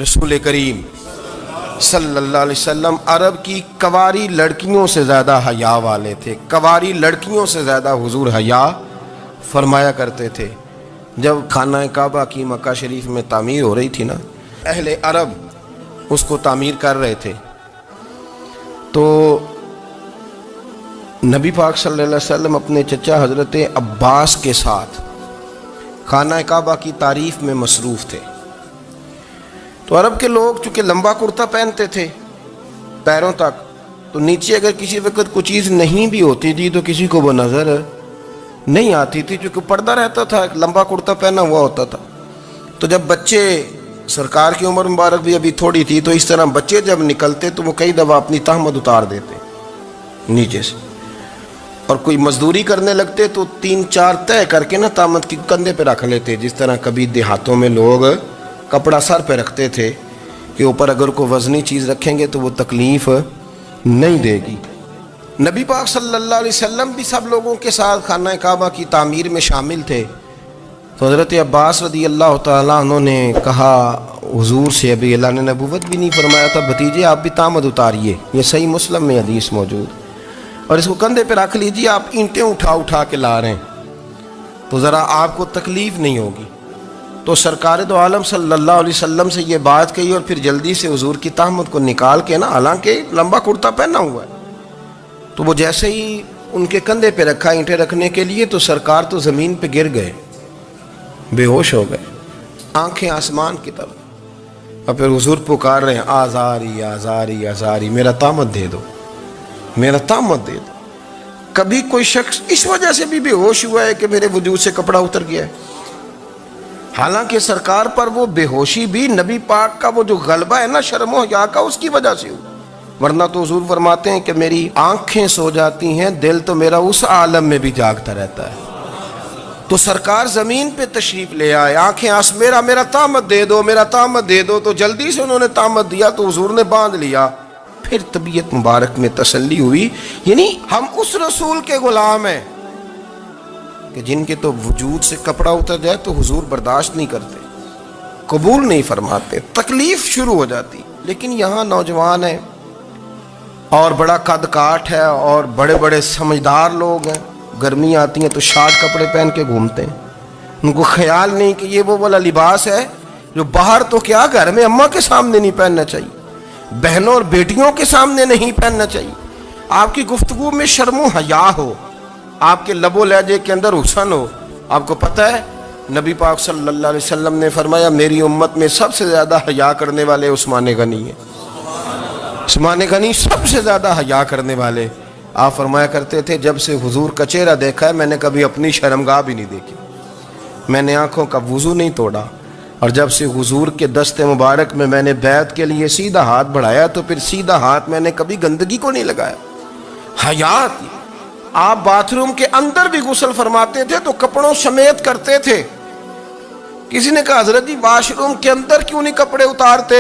رسول کریم صلی اللہ علیہ وسلم عرب کی کواری لڑکیوں سے زیادہ حیا والے تھے. کواری لڑکیوں سے زیادہ حضور حیا فرمایا کرتے تھے. جب خانہ کعبہ کی مکہ شریف میں تعمیر ہو رہی تھی نا، اہل عرب اس کو تعمیر کر رہے تھے، تو نبی پاک صلی اللہ علیہ وسلم اپنے چچا حضرت عباس کے ساتھ خانہ کعبہ کی تعریف میں مصروف تھے. تو عرب کے لوگ چونکہ لمبا کرتا پہنتے تھے پیروں تک، تو نیچے اگر کسی وقت کوئی چیز نہیں بھی ہوتی تھی تو کسی کو وہ نظر نہیں آتی تھی، چونکہ پردہ رہتا تھا، ایک لمبا کرتا پہنا ہوا ہوتا تھا. تو جب بچے، سرکار کی عمر مبارک بھی ابھی تھوڑی تھی، تو اس طرح بچے جب نکلتے تو وہ کئی دفعہ اپنی تہمت اتار دیتے نیچے سے، اور کوئی مزدوری کرنے لگتے تو 3-4 طے کر کے نا تہمت کی کندھے پہ رکھ لیتے. جس طرح کبھی دیہاتوں میں لوگ کپڑا سر پہ رکھتے تھے کہ اوپر اگر کوئی وزنی چیز رکھیں گے تو وہ تکلیف نہیں دے گی. نبی پاک صلی اللہ علیہ وسلم بھی سب لوگوں کے ساتھ خانہ کعبہ کی تعمیر میں شامل تھے. تو حضرت عباس رضی اللہ تعالیٰ عنہ نے کہا حضور سے، ابھی اللہ نے نبوت بھی نہیں فرمایا تھا، بھتیجے آپ بھی تہمت اتاریے، یہ صحیح مسلم میں حدیث موجود، اور اس کو کندھے پہ رکھ لیجیے، آپ اینٹیں اٹھا کے لا رہے ہیں تو ذرا آپ کو تکلیف نہیں ہوگی. تو سرکار دو عالم صلی اللہ علیہ وسلم سے یہ بات کہی، اور پھر جلدی سے حضور کی تہمت کو نکال کے نا، حالانکہ لمبا کرتا پہنا ہوا ہے، تو وہ جیسے ہی ان کے کندھے پہ رکھا اینٹیں رکھنے کے لیے، تو سرکار تو زمین پہ گر گئے، بے ہوش ہو گئے، آنکھیں آسمان کی طرف، اور پھر حضور پکار رہے ہیں آزاری آزاری آزاری، میرا تہمت دے دو، میرا تہمت دے دو. کبھی کوئی شخص اس وجہ سے بھی بے ہوش ہوا ہے کہ میرے وجود سے کپڑا اتر گیا ہے؟ حالانکہ سرکار پر وہ بے ہوشی بھی نبی پاک کا وہ جو غلبہ ہے نا شرم و حیا کا، اس کی وجہ سے ہوئی. ورنہ تو حضور فرماتے ہیں کہ میری آنکھیں سو جاتی ہیں، دل تو میرا اس عالم میں بھی جاگتا رہتا ہے. تو سرکار زمین پہ تشریف لے آئے، آنکھیں میرا تہمت دے دو، میرا تہمت دے دو. تو جلدی سے انہوں نے تہمت دیا تو حضور نے باندھ لیا. پھر طبیعت مبارک میں تسلی ہوئی. یعنی ہم اس رسول کے غلام ہیں کہ جن کے تو وجود سے کپڑا اتر جائے تو حضور برداشت نہیں کرتے، قبول نہیں فرماتے، تکلیف شروع ہو جاتی. لیکن یہاں نوجوان ہیں اور بڑا قد کاٹ ہے اور بڑے بڑے سمجھدار لوگ ہیں، گرمی آتی ہیں تو شارٹ کپڑے پہن کے گھومتے ہیں. ان کو خیال نہیں کہ یہ وہ والا لباس ہے جو باہر تو کیا گھر میں اماں کے سامنے نہیں پہننا چاہیے، بہنوں اور بیٹیوں کے سامنے نہیں پہننا چاہیے. آپ کی گفتگو میں شرم و حیا ہو، آپ کے لب و لہجے کے اندر حسن ہو. آپ کو پتہ ہے نبی پاک صلی اللہ علیہ وسلم نے فرمایا میری امت میں سب سے زیادہ حیا کرنے والے عثمان غنی ہیں. عثمان غنی سب سے زیادہ حیا کرنے والے. آپ فرمایا کرتے تھے جب سے حضور کا چہرہ دیکھا ہے میں نے کبھی اپنی شرمگاہ بھی نہیں دیکھی، میں نے آنکھوں کا وضو نہیں توڑا، اور جب سے حضور کے دست مبارک میں نے بیعت کے لیے سیدھا ہاتھ بڑھایا تو پھر سیدھا ہاتھ میں نے کبھی گندگی کو نہیں لگایا. حیا تھی. آپ باتھ روم کے اندر بھی غسل فرماتے تھے تو کپڑوں سمیت کرتے تھے. کسی نے کہا حضرت جی واش روم کے اندر کیوں نہیں کپڑے اتارتے؟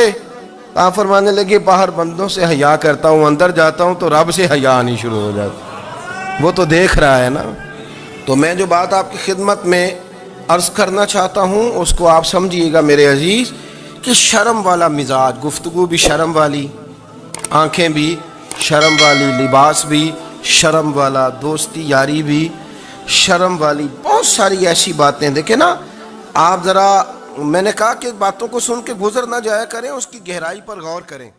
آپ فرمانے لگے باہر بندوں سے حیا کرتا ہوں، اندر جاتا ہوں تو رب سے حیا آنی شروع ہو جاتی، وہ تو دیکھ رہا ہے نا. تو میں جو بات آپ کی خدمت میں عرض کرنا چاہتا ہوں اس کو آپ سمجھیے گا میرے عزیز، کہ شرم والا مزاج، گفتگو بھی شرم والی، آنکھیں بھی شرم والی، لباس بھی شرم والا، دوستی یاری بھی شرم والی، بہت ساری ایسی باتیں. دیکھیں نا آپ ذرا، میں نے کہا کہ باتوں کو سن کے گزر نہ جایا کریں، اس کی گہرائی پر غور کریں.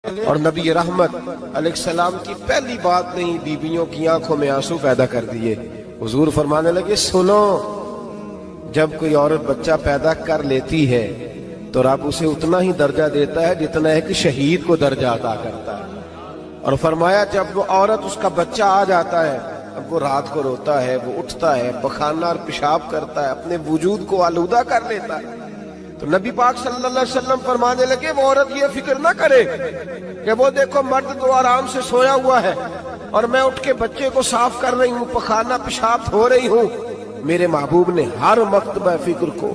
اور نبی رحمت علیہ السلام کی پہلی بات نہیں بیویوں کی آنکھوں میں آنسو پیدا کر دیے. حضور فرمانے لگے سنو، جب کوئی عورت بچہ پیدا کر لیتی ہے تو رب اسے اتنا ہی درجہ دیتا ہے جتنا ایک شہید کو درجہ عطا کرتا ہے. اور فرمایا جب وہ عورت اس کا بچہ آ جاتا ہے، اب وہ رات کو روتا ہے، وہ اٹھتا ہے، پخانہ اور پیشاب کرتا ہے، اپنے وجود کو آلودہ کر لیتا ہے. تو نبی پاک صلی اللہ علیہ وسلم فرمانے لگے وہ عورت یہ فکر نہ کرے کہ وہ دیکھو مرد تو آرام سے سویا ہوا ہے اور میں اٹھ کے بچے کو صاف کر رہی ہوں، پخانہ پیشاب دھو رہی ہوں. میرے محبوب نے ہر مرتبہ فکر کو،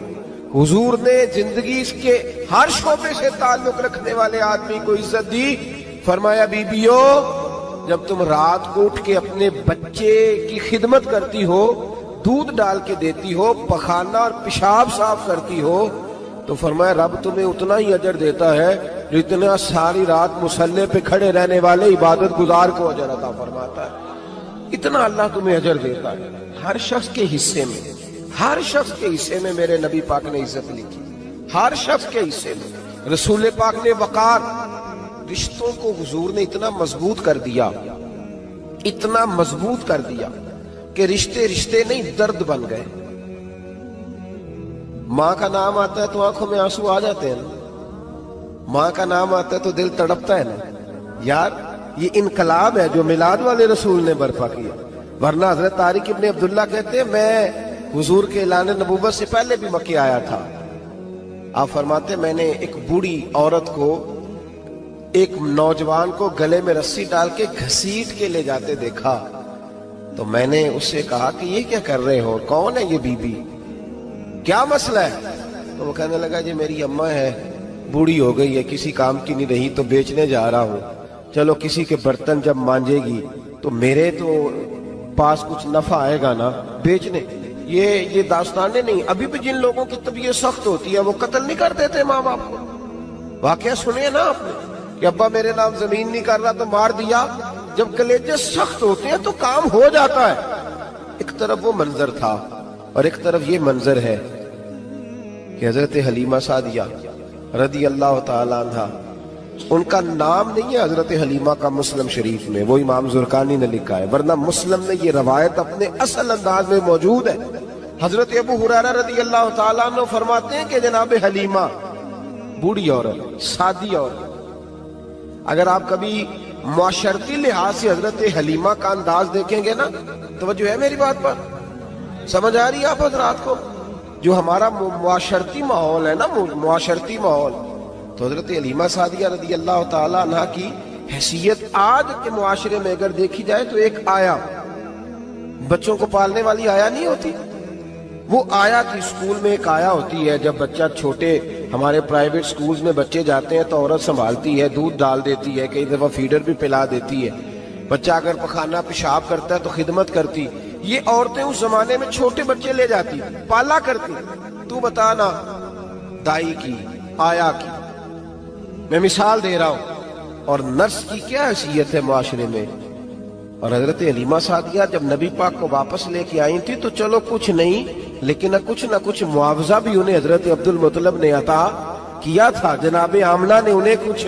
حضور نے زندگی اس کے ہر شعبے سے تعلق رکھنے والے آدمی کو عزت دی. فرمایا بیبیو جب تم رات کو اٹھ کے اپنے بچے کی خدمت کرتی ہو، دودھ ڈال کے دیتی ہو، پخانہ اور پیشاب صاف کرتی ہو، تو فرمایا رب تمہیں اتنا ہی اجر دیتا ہے جتنا ساری رات مصلی پہ کھڑے رہنے والے عبادت گزار کو اجر عطا فرماتا ہے، اتنا اللہ تمہیں اجر دیتا ہے۔ ہر شخص کے حصے میں، ہر شخص کے حصے میں میرے نبی پاک نے عزت لکھی، ہر شخص کے حصے میں۔ رسول پاک نے وقار، رشتوں کو حضور نے اتنا مضبوط کر دیا، اتنا مضبوط کر دیا کہ رشتے رشتے نہیں درد بن گئے۔ ماں کا نام آتا ہے تو آنکھوں میں آنسو آ جاتے ہیں نا، ماں کا نام آتا ہے تو دل تڑپتا ہے نا۔ یار یہ انقلاب ہے جو میلاد والے رسول نے برپا کیا، ورنہ حضرت طارق ابن عبداللہ کہتے ہیں میں حضور کے اعلان نبوت سے پہلے بھی مکے آیا تھا۔ آپ فرماتے میں نے ایک بوڑھی عورت کو، ایک نوجوان کو گلے میں رسی ڈال کے گھسیٹ کے لے جاتے دیکھا، تو میں نے اس سے کہا کہ یہ کیا کر رہے ہو، کون ہے یہ بی بی، کیا مسئلہ ہے؟ تو وہ کہنے لگا جی میری اماں ہے، بوڑھی ہو گئی ہے، کسی کام کی نہیں رہی تو بیچنے جا رہا ہوں، چلو کسی کے برتن جب مانجے گی تو میرے تو پاس کچھ نفع آئے گا نا بیچنے۔ یہ داستانیں نہیں، ابھی بھی جن لوگوں کی طبیعت سخت ہوتی ہے وہ قتل نہیں کر دیتے ماں باپ کو۔ واقعہ سنے نا آپ نے کہ ابا میرے نام زمین نہیں کر رہا تو مار دیا۔ جب کلیجے سخت ہوتے ہیں تو کام ہو جاتا ہے۔ ایک طرف وہ منظر تھا اور ایک طرف یہ منظر ہے کہ حضرت حلیمہ سعدیہ رضی اللہ تعالی عنہ، ان کا نام نہیں ہے حضرت حلیمہ کا مسلم شریف میں، وہ امام زرقانی نے لکھا ہے، ورنہ مسلم میں یہ روایت اپنے اصل انداز میں موجود ہے۔ حضرت ابو ہریرہ رضی اللہ تعالیٰ عنہ فرماتے ہیں کہ جناب حلیمہ بوڑھی عورت، سادی عورت، اگر آپ کبھی معاشرتی لحاظ سے حضرت حلیمہ کا انداز دیکھیں گے نا، توجہ ہے میری بات پر، سمجھ آ رہی ہے آپ حضرات کو؟ جو ہمارا معاشرتی ماحول ہے نا، معاشرتی ماحول، تو حضرت حلیمہ سعدیہ رضی اللہ تعالیٰ عنہ کی حیثیت آج کے معاشرے میں اگر دیکھی جائے تو ایک آیا، بچوں کو پالنے والی آیا نہیں ہوتی، وہ آیا کی اسکول میں ایک آیا ہوتی ہے۔ جب بچہ چھوٹے ہمارے پرائیویٹ سکولز میں بچے جاتے ہیں تو عورت سنبھالتی ہے، دودھ ڈال دیتی ہے، کئی دفعہ فیڈر بھی پلا دیتی ہے، بچہ اگر پخانہ پیشاب کرتا ہے تو خدمت کرتی۔ یہ عورتیں اس زمانے میں چھوٹے بچے لے جاتی، پالا کرتی۔ تو بتانا دائی کی، آیا کی، میں مثال دے رہا ہوں، اور نرس کی کیا حیثیت ہے معاشرے میں۔ اور حضرت حلیمہ سعدیہ جب نبی پاک کو واپس لے کے آئی تھی تو چلو کچھ نہیں، لیکن نہ کچھ معاوضہ بھی انہیں حضرت عبد المطلب نے عطا کیا تھا، جناب آمنہ نے انہیں کچھ،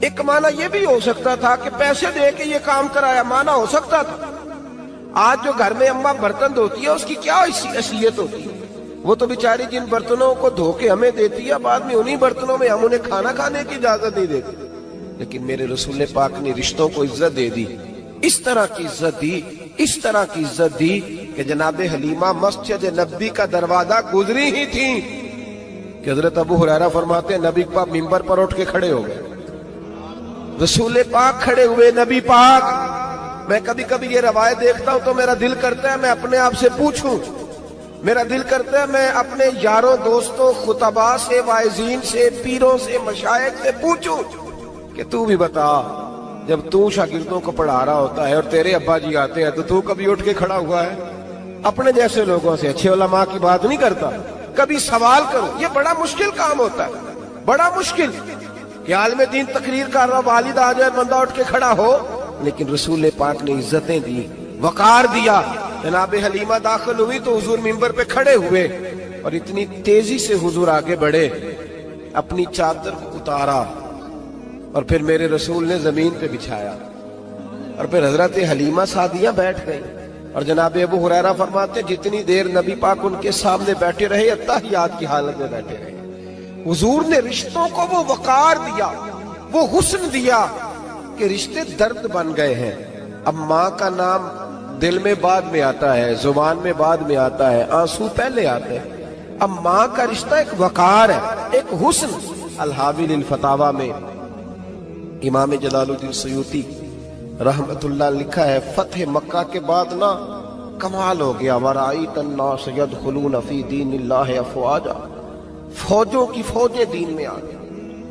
ایک معنی یہ بھی ہو سکتا تھا کہ پیسے دے کے یہ کام کرایا، معنی ہو سکتا تھا۔ آج جو گھر میں اماں برتن دھوتی ہے اس کی کیا حیثیت ہوتی ہے؟ وہ تو بیچاری جن برتنوں کو دھو کے ہمیں دیتی ہے، بعد میں انہی برتنوں میں ہم انہیں کھانا کھانے کی اجازت نہیں دیتے۔ لیکن میرے رسول پاک نے رشتوں کو عزت دے دی، اس طرح کی عزت دی، اس طرح کی عزت دی کہ جناب حلیمہ مسجد نبی کا دروازہ گزری ہی تھی کہ حضرت ابو ہریرہ فرماتے ہیں نبی پاک ممبر پر اٹھ کے کھڑے ہو گئے، رسول پاک کھڑے ہوئے، نبی پاک۔ میں کبھی کبھی یہ روایت دیکھتا ہوں تو میرا دل کرتا ہے میں اپنے آپ سے پوچھوں، میرا دل کرتا ہے میں اپنے یاروں دوستوں خطباء سے، واعظین سے، پیروں سے، مشائخ سے پوچھوں کہ تو بھی بتا، جب تو شاگردوں کو پڑھا رہا ہوتا ہے اور تیرے ابا جی آتے ہیں تو کبھی اٹھ کے کھڑا ہوا ہے؟ اپنے جیسے لوگوں سے، اچھے علماء کی بات نہیں کرتا، کبھی سوال کرو۔ یہ بڑا مشکل کام ہوتا ہے، بڑا مشکل کہ عالم دین تقریر کر رہا، والد آ جائے، بندہ اٹھ کے کھڑا ہو۔ لیکن رسول پاک نے عزتیں دی، وقار دیا۔ جناب حلیمہ داخل ہوئی تو حضور منبر پہ کھڑے ہوئے اور اتنی تیزی سے حضور آگے بڑھے، اپنی چادر کو اتارا اور پھر میرے رسول نے زمین پہ بچھایا، اور پھر حضرت حلیمہ سعدیہ بیٹھ گئی۔ اور جناب ابو ہریرہ فرماتے جتنی دیر نبی پاک ان کے سامنے بیٹھے رہے، اتحیات کی حالت میں بیٹھے رہے۔ حضور نے رشتوں کو وہ وقار دیا، وہ حسن دیا کہ رشتے درد بن گئے ہیں۔ اب ماں کا نام دل میں بعد میں آتا ہے، زبان میں بعد میں آتا ہے، آنسو پہلے آتے ہیں۔ اب ماں کا رشتہ ایک وقار ہے، ایک حسن۔ الحاوی للفتاوی میں امام جلال الدین سیوطی رحمت اللہ لکھا ہے، فتح مکہ کے بعد نا کمال ہو گیا، وَرَأَيْتَ النَّاسَ يَدْخُلُونَ فِي دِينِ اللَّهِ أَفْوَاجًا، فوجوں کی فوجیں دین میں آ گئی۔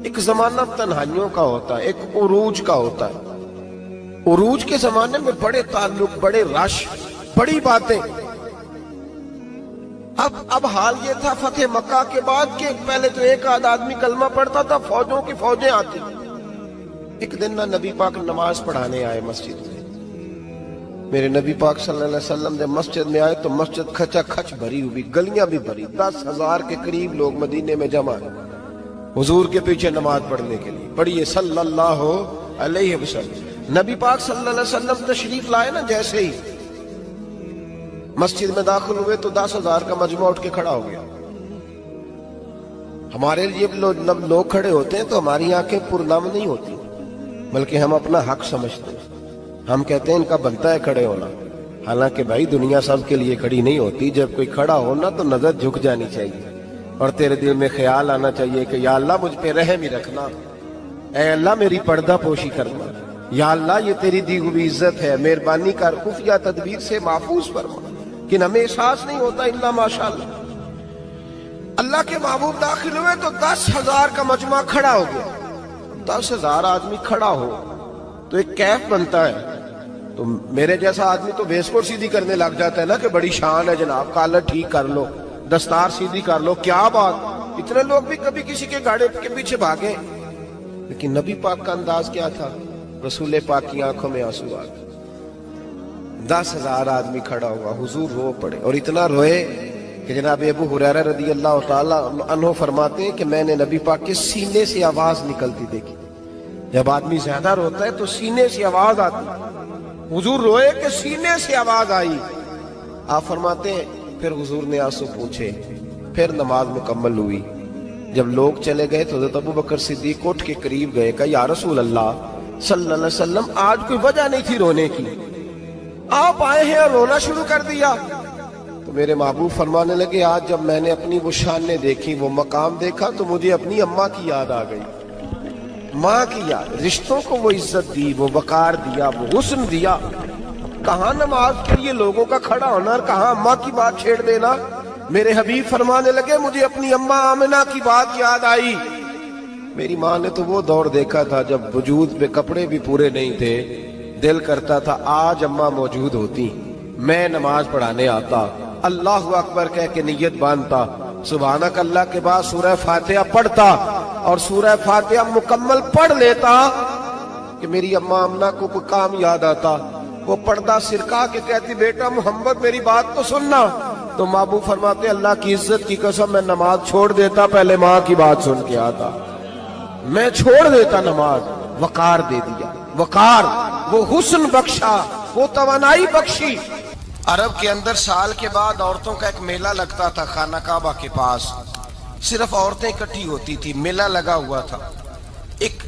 ایک زمانہ تنہائیوں کا ہوتا ہے، ایک عروج کا ہوتا ہے۔ عروج کے زمانے میں بڑے تعلق، بڑے رش، بڑی باتیں۔ اب حال یہ تھا فتح مکہ کے بعد کہ پہلے تو ایک آدھ آدمی کلمہ پڑھتا تھا، فوجوں کی فوجیں آتی۔ ایک دن نہ نبی پاک نماز پڑھانے آئے مسجد میں، میرے نبی پاک صلی اللہ علیہ وسلم جب مسجد میں آئے تو مسجد کھچا کھچ بھری ہوئی، گلیاں بھی بھری، 10,000 کے قریب لوگ مدینے میں جمع ہیں حضور کے پیچھے نماز پڑھنے کے لیے۔ پڑھیے صلی اللہ علیہ وسلم۔ نبی پاک صلی اللہ علیہ وسلم تشریف لائے نا، جیسے ہی مسجد میں داخل ہوئے تو 10,000 کا مجمع اٹھ کے کھڑا ہو گیا۔ ہمارے لیے لوگ کھڑے ہوتے ہیں تو ہماری آنکھیں پرنم نہیں ہوتی، بلکہ ہم اپنا حق سمجھتے ہیں۔ ہم کہتے ہیں ان کا بنتا ہے کھڑے ہونا، حالانکہ بھائی دنیا سب کے لیے کھڑی نہیں ہوتی۔ جب کوئی کھڑا ہونا تو نظر جھک جانی چاہیے اور تیرے دل میں خیال آنا چاہیے کہ یا اللہ مجھ پہ رحم ہی رکھنا، اے اللہ میری پردہ پوشی کرنا، یا اللہ یہ تیری دی ہوئی عزت ہے، مہربانی کر خفیہ تدبیر سے محفوظ فرما۔ لیکن ہمیں احساس نہیں ہوتا الا ماشاءاللہ۔ اللہ کے محبوب داخل ہوئے تو 10,000 کا مجمع کھڑا ہو گیا۔ 10,000 آدمی کھڑا ہو تو ایک کیف بنتا ہے، تو میرے جیسا آدمی تو ویسکوٹ سیدھی کرنے لگ جاتا ہے نا کہ بڑی شان ہے جناب، کالر ٹھیک کر لو، دستار سیدھی کر لو، کیا بات۔ اتنے لوگ بھی کبھی کسی کے گاڑی کے پیچھے بھاگے، لیکن نبی پاک کا انداز کیا تھا؟ رسول پاک کی آنکھوں میں آنسو آ گئے۔ 10,000 آدمی کھڑا ہوا، حضور رو پڑے، اور اتنا روئے کہ جناب ابو ہریرہ رضی اللہ تعالی عنہ فرماتے ہیں کہ میں نے نبی پاک کے سینے سے آواز نکلتی دیکھی۔ جب آدمی زیادہ روتا ہے تو سینے سے آواز آتی، حضور روئے کہ سینے سے آواز آئی۔ آپ فرماتے ہیں پھر حضور نے آنسو پوچھے، پھر نماز مکمل ہوئی۔ جب لوگ چلے گئے تو حضرت ابو بکر صدیق اٹھ کے قریب گئے، کہا یا رسول اللہ صلی اللہ علیہ وسلم آج کوئی وجہ نہیں تھی رونے کی، آپ آئے ہیں اور رونا شروع کر دیا۔ تو میرے محبوب فرمانے لگے آج جب میں نے اپنی وہ شانیں دیکھی، وہ مقام دیکھا تو مجھے اپنی اماں کی یاد آ گئی، ماں کی یاد۔ رشتوں کو وہ عزت دی، وہ وقار دیا، وہ حسن دیا۔ کہاں نماز کے لیے لوگوں کا کھڑا ہونا اور کہاں اماں کی بات چھیڑ دینا۔ میرے حبیب فرمانے لگے مجھے اپنی اماں آمنہ کی بات یاد آئی۔ میری ماں نے تو وہ دور دیکھا تھا جب وجود پہ کپڑے بھی پورے نہیں تھے، دل کرتا تھا آج اماں موجود ہوتی، میں نماز پڑھانے آتا، اللہ اکبر کہہ کے نیت باندھتا، سبحانک اللہ کے بعد سورہ فاتحہ پڑھتا اور سورہ فاتحہ مکمل پڑھ لیتا کہ میری اماں آمنہ کو کوئی کام یاد آتا، وہ پردہ سرکا کے کہتی بیٹا محمد میری بات تو سننا، تو محبوب فرماتے اللہ کی عزت کی قسم میں نماز چھوڑ دیتا، پہلے ماں کی بات سن کے آتا، میں چھوڑ دیتا نماز۔ وقار دے دیا، وقار، وہ حسن بخشا، وہ توانائی بخشی۔ عرب کے اندر سال کے بعد عورتوں کا ایک میلہ لگتا تھا خانہ کعبہ کے پاس، صرف عورتیں اکٹھی ہوتی تھی، میلہ لگا ہوا تھا۔ ایک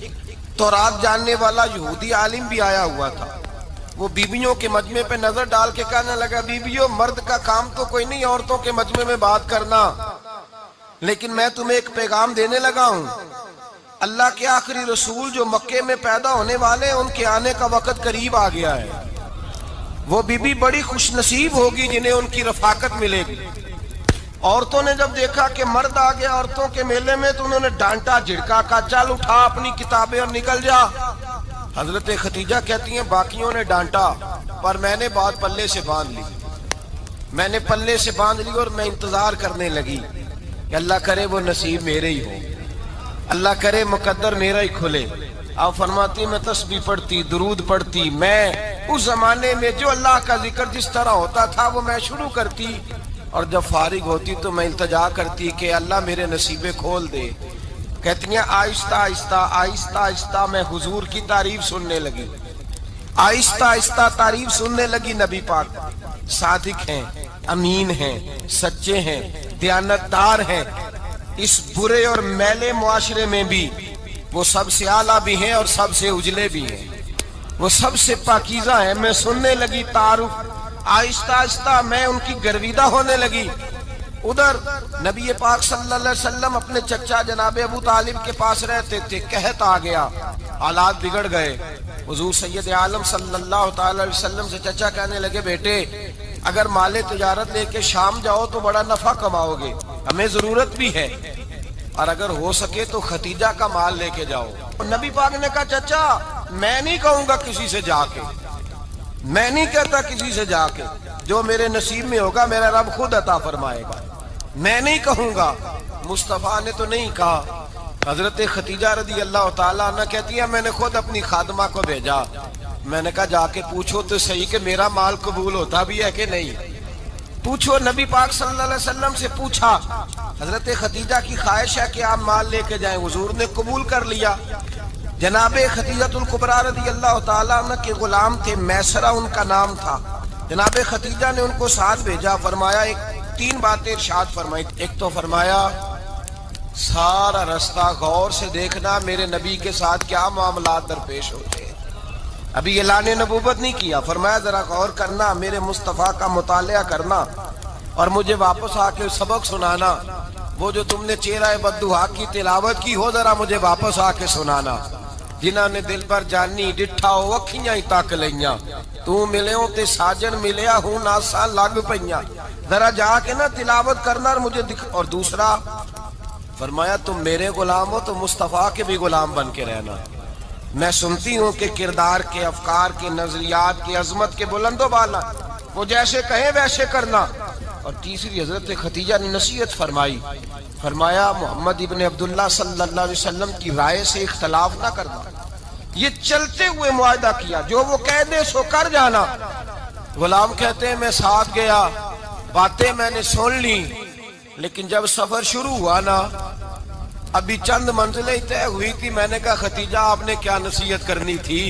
تورات جاننے والا یہودی عالم بھی آیا ہوا تھا، وہ بیویوں کے مجمع پہ نظر ڈال کے کہنے لگا بیویوں مرد کا کام تو کوئی نہیں عورتوں کے مجمع میں بات کرنا، لیکن میں تمہیں ایک پیغام دینے لگا ہوں، اللہ کے آخری رسول جو مکے میں پیدا ہونے والے ہیں ان کے آنے کا وقت قریب آ گیا ہے، وہ بی بی بڑی خوش نصیب ہوگی جنہیں ان کی رفاقت ملے گی۔ عورتوں نے جب دیکھا کہ مرد آ گیا عورتوں کے میلے میں تو انہوں نے ڈانٹا جھڑکا، کہا چل اٹھا اپنی کتابیں اور نکل جا۔ حضرت خدیجہ کہتی ہیں باقیوں نے ڈانٹا پر میں نے بات پلے سے باندھ لی، میں نے پلے سے باندھ لی اور میں انتظار کرنے لگی کہ اللہ کرے وہ نصیب میرے ہی ہو، اللہ کرے مقدر میرا ہی کھلے۔ آپ فرماتی میں تسبیح پڑھتی، درود پڑھتی، میں اس زمانے میں جو اللہ کا ذکر جس طرح ہوتا تھا وہ میں شروع کرتی، اور جب فارغ ہوتی تو میں التجا کرتی کہ اللہ میرے نصیبے کھول دے۔ کہتی ہیں آہستہ آہستہ آہستہ آہستہ میں حضور کی تعریف سننے لگی، آہستہ آہستہ تعریف سننے لگی۔ نبی پاک صادق ہیں، امین ہیں، سچے ہیں، دیانتدار ہیں، اس برے اور میلے معاشرے میں بھی وہ سب سے اعلیٰ بھی ہیں اور سب سے اجلے بھی ہیں، وہ سب سے پاکیزہ ہیں۔ میں سننے لگی تعارف، آہستہ آہستہ میں ان کی گرویدہ ہونے لگی۔ ادھر نبی پاک صلی اللہ علیہ وسلم اپنے چچا جناب ابو طالب کے پاس رہتے تھے، قحط آ گیا، حالات بگڑ گئے۔ حضور سید عالم صلی اللہ تعالی علیہ وسلم سے چچا کہنے لگے بیٹے اگر مال تجارت لے کے شام جاؤ تو بڑا نفع کماؤ گے، ہمیں ضرورت بھی ہے، اور اگر ہو سکے تو ختیجہ کا مال لے کے جاؤ۔ نبی پاک نے کہا چچا میں نہیں کہوں گا کسی سے جا کے، میں نہیں کہتا کسی سے جا کے، جو میرے نصیب میں ہوگا میرا رب خود عطا فرمائے گا۔ میں نہیں کہوں گا، مصطفیٰ نے تو نہیں کہا۔ حضرت خدیجہ رضی اللہ تعالیٰ عنہ کہتی ہے میں نے خود اپنی خادمہ کو بھیجا، میں نے کہا جا کے پوچھو تو صحیح کہ میرا مال قبول ہوتا بھی ہے کہ نہیں، پوچھو۔ نبی پاک صلی اللہ علیہ وسلم سے پوچھا، حضرت خدیجہ کی خواہش ہے کہ آپ مال لے کے جائیں، حضور نے قبول کر لیا۔ جناب خدیجہ الکبریٰ رضی اللہ تعالیٰ عنہ کے غلام تھے، میسرہ ان کا نام تھا۔ جناب خدیجہ نے ان کو ساتھ بھیجا، فرمایا ایک 3 باتیں ارشاد فرمائی۔ ایک تو فرمایا سارا رستہ غور سے دیکھنا میرے نبی کے ساتھ کیا معاملات درپیش ہوتے ہیں، ابھی اعلان نبوت نہیں کیا، فرمایا ذرا غور کرنا، میرے مصطفیٰ کا مطالعہ کرنا اور مجھے واپس آ کے سبق سنانا، وہ جو تم نے چہرہ بددعا کی تلاوت کی ہو ذرا مجھے واپس آ کے سنانا۔ جنہاں نے دل پر جانی ڈٹھا ہو اکھیاں ہی تک لیاں، تو ملیوں تے ساجن ملیا ہوں ناساں لگ پئیاں، ذرا جا کے نا تلاوت کرنا اور مجھے اور دوسرا فرمایا تم میرے غلام ہو تو مصطفیٰ کے بھی غلام بن کے رہنا، میں سنتی ہوں کہ کردار کے، افکار کے، نظریات کے، عظمت کے بلند و بالا، وہ جیسے کہیں ویسے کرنا۔ اور تیسری حضرت خدیجہ نے نصیحت فرمائی، فرمایا محمد ابن عبداللہ صلی اللہ علیہ وسلم کی رائے سے اختلاف نہ کرنا، یہ چلتے ہوئے معاہدہ کیا، جو وہ کہہ دے سو کر جانا۔ غلام کہتے ہیں میں ساتھ گیا، باتیں میں نے سن لی، لیکن جب سفر شروع ہوا نا ابھی چند منزلیں طے ہوئی تھی، میں نے کہا خدیجہ آپ نے کیا نصیحت کرنی تھی،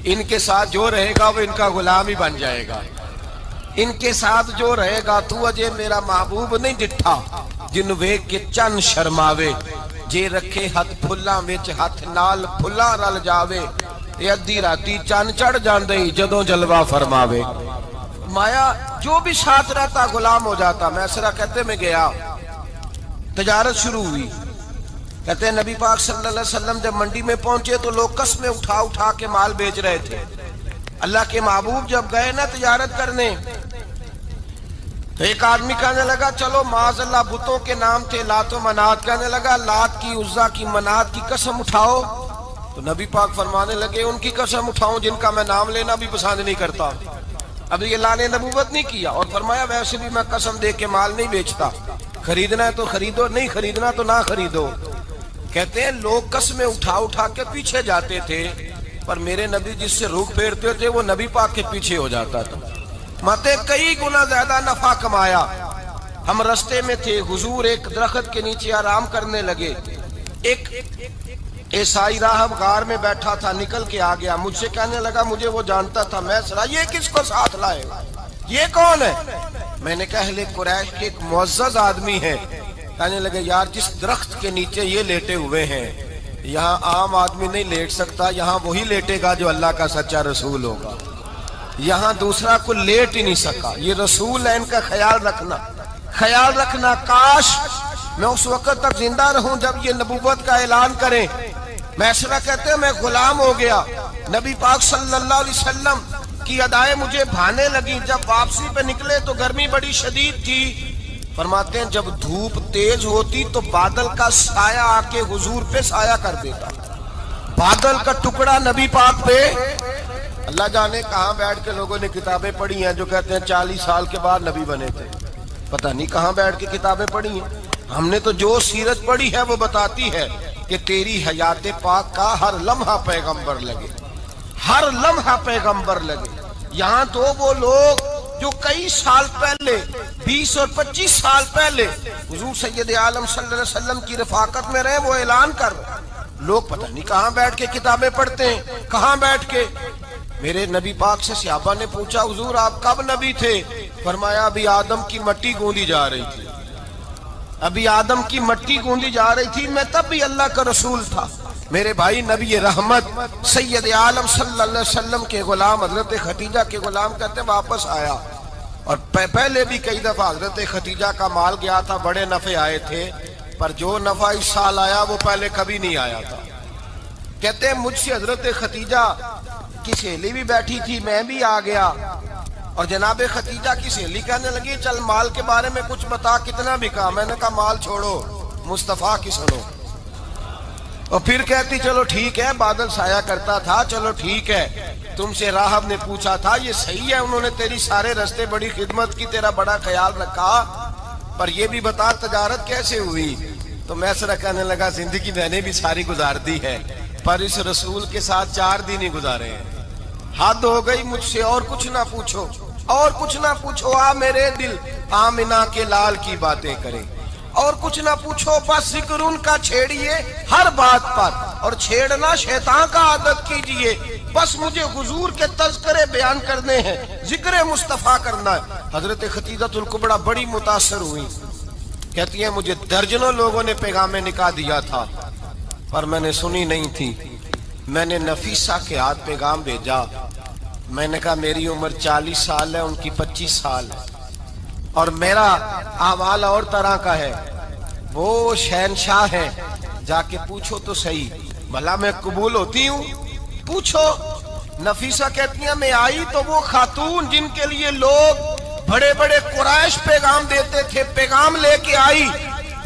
ان کے ساتھ جو رہے گا وہ ان کا غلام ہی بن جائے گا، ان کے ساتھ جو رہے گا تو اجے میرا محبوب نہیں ڈٹھا جن ویکھ کے چن شرماوے، جے رکھے ہاتھ پھلاں وچ ہاتھ نال پھلاں رل جاوے، تے ادھی راتی چن چڑھ جاندے جدوں جلوہ فرماوے۔ مایا جو بھی ساتھ رہتا غلام ہو جاتا۔ میسرہ کہتے میں گیا، تجارت شروع ہوئی، کہتے ہیں نبی پاک صلی اللہ علیہ وسلم جب منڈی میں پہنچے تو لوگ قسمیں اٹھا اٹھا کے مال بیچ رہے تھے۔ اللہ کے محبوب جب گئے نا تجارت کرنے تو ایک آدمی کہنے لگا چلو معاذ اللہ بتوں کے نام تھے لات و منات، کہنے لگا لات کی، عزا کی، منات کی قسم اٹھاؤ، تو نبی پاک فرمانے لگے ان کی قسم اٹھاؤں جن کا میں نام لینا بھی پسند نہیں کرتا۔ اب یہ اعلان نبوت نہیں کیا، اور فرمایا ویسے بھی میں قسم دے کے مال نہیں بیچتا، خریدنا ہے تو خریدو، نہیں خریدنا تو نہ خریدو۔ کہتے ہیں لوگ قسمیں اٹھا اٹھا کے پیچھے جاتے تھے، پر میرے نبی جس سے رخ پھیرتے تھے وہ نبی پاک کے پیچھے ہو جاتا تھا۔ ماتے کئی گنا زیادہ نفع کمایا۔ ہم رستے میں تھے، حضور ایک درخت کے نیچے آرام کرنے لگے، ایک عیسائی راہب غار میں بیٹھا تھا، نکل کے آ گیا، مجھ سے کہنے لگا مجھے وہ جانتا تھا، میں سنا یہ کس کو ساتھ لائے، یہ کون ہے؟ میں نے کہا اہل قریش کے ایک معزز آدمی ہے۔ کہنے لگے یار جس درخت کے نیچے یہ لیٹے ہوئے ہیں یہاں عام آدمی نہیں لیٹ سکتا، یہاں وہی لیٹے گا جو اللہ کا سچا رسول ہوگا، یہاں دوسرا کوئی لیٹ ہی نہیں سکا، یہ رسول ہے، ان کا خیال رکھنا، خیال رکھنا، کاش میں اس وقت تک زندہ رہوں جب یہ نبوت کا اعلان کریں۔ میسرہ کہتے ہیں میں غلام ہو گیا، نبی پاک صلی اللہ علیہ وسلم کی ادائیں مجھے بھانے لگی، جب واپسی پہ نکلے تو گرمی بڑی شدید تھی، فرماتے ہیں جب دھوپ تیز ہوتی تو بادل کا سایہ آ کے حضور پہ سایہ کر دیتا، بادل کا ٹکڑا نبی پاک پہ۔ اللہ جانے کہاں بیٹھ کے لوگوں نے کتابیں پڑھی ہیں جو کہتے ہیں 40 سال کے بعد نبی بنے تھے، پتہ نہیں کہاں بیٹھ کے کتابیں پڑھی ہیں۔ ہم نے تو جو سیرت پڑھی ہے وہ بتاتی ہے کہ تیری حیات پاک کا ہر لمحہ پیغمبر لگے، ہر لمحہ پیغمبر لگے۔ یہاں تو وہ لوگ جو کئی سال پہلے 20 اور 25 سال پہلے حضور سید عالم صلی اللہ علیہ وسلم کی رفاقت میں رہے وہ اعلان کر لوگ پتہ نہیں کہاں بیٹھ کے کتابیں پڑھتے ہیں، کہاں بیٹھ کے۔ میرے نبی پاک سے صحابہ نے پوچھا حضور آپ کب نبی تھے؟ فرمایا ابھی آدم کی مٹی گوندی جا رہی تھی، ابھی آدم کی مٹی گوندی جا رہی تھی، میں تب بھی اللہ کا رسول تھا۔ میرے بھائی نبی رحمت سید عالم صلی اللہ علیہ وسلم کے غلام حضرت خدیجہ کے غلام کہتے واپس آیا، اور پہلے بھی کئی دفعہ حضرت خدیجہ کا مال گیا تھا، بڑے نفع آئے تھے، پر جو نفع اس سال آیا وہ پہلے کبھی نہیں آیا تھا۔ کہتے ہیں مجھ سے حضرت خدیجہ کی سہیلی بھی بیٹھی تھی، میں بھی آ گیا، اور جناب خدیجہ کی سہیلی کہنے لگی چل مال کے بارے میں کچھ بتا، کتنا بکا؟ میں نے کہا مال چھوڑو، مصطفیٰ کی سنو۔ اور پھر کہتی چلو ٹھیک ہے، بادل سایہ کرتا تھا، چلو ٹھیک ہے، تم سے راہب نے پوچھا تھا، یہ صحیح ہے انہوں نے تیری سارے رستے بڑی خدمت کی، تیرا بڑا خیال رکھا، پر یہ بھی بتا تجارت کیسے ہوئی؟ تو میسرہ کہنے لگا زندگی میں نے بھی ساری گزار دی ہے، پر اس رسول کے ساتھ 4 دن ہی گزارے ہیں، حد ہو گئی مجھ سے، اور کچھ نہ پوچھو، اور کچھ نہ پوچھو، آ میرے دل آمنہ کے لال کی باتیں کریں، اور کچھ نہ پوچھو، بس ذکر ان کا چھیڑیے ہر بات پر، اور چھیڑنا شیطان کا عادت کیجئے، بس مجھے حضور کے تذکرے بیان کرنے ہیں، ذکر مصطفیٰ کرنا ہے۔ حضرت خدیجہ الکبریٰ بڑی متاثر ہوئی، کہتی ہیں مجھے درجنوں لوگوں نے پیغام نکاح دیا تھا پر میں نے سنی نہیں تھی، میں نے نفیسہ کے ہاتھ پیغام بھیجا، میں نے کہا میری عمر 40 سال ہے، ان کی 25 سال ہے، اور میرا احوال اور طرح کا ہے، وہ شہنشاہ ہیں، جا کے پوچھو تو صحیح بھلا میں قبول ہوتی ہوں، پوچھو۔ نفیسہ کہتی ہیں میں آئی تو وہ خاتون جن کے لیے لوگ بڑے بڑے قریش پیغام دیتے تھے، پیغام لے کے آئی،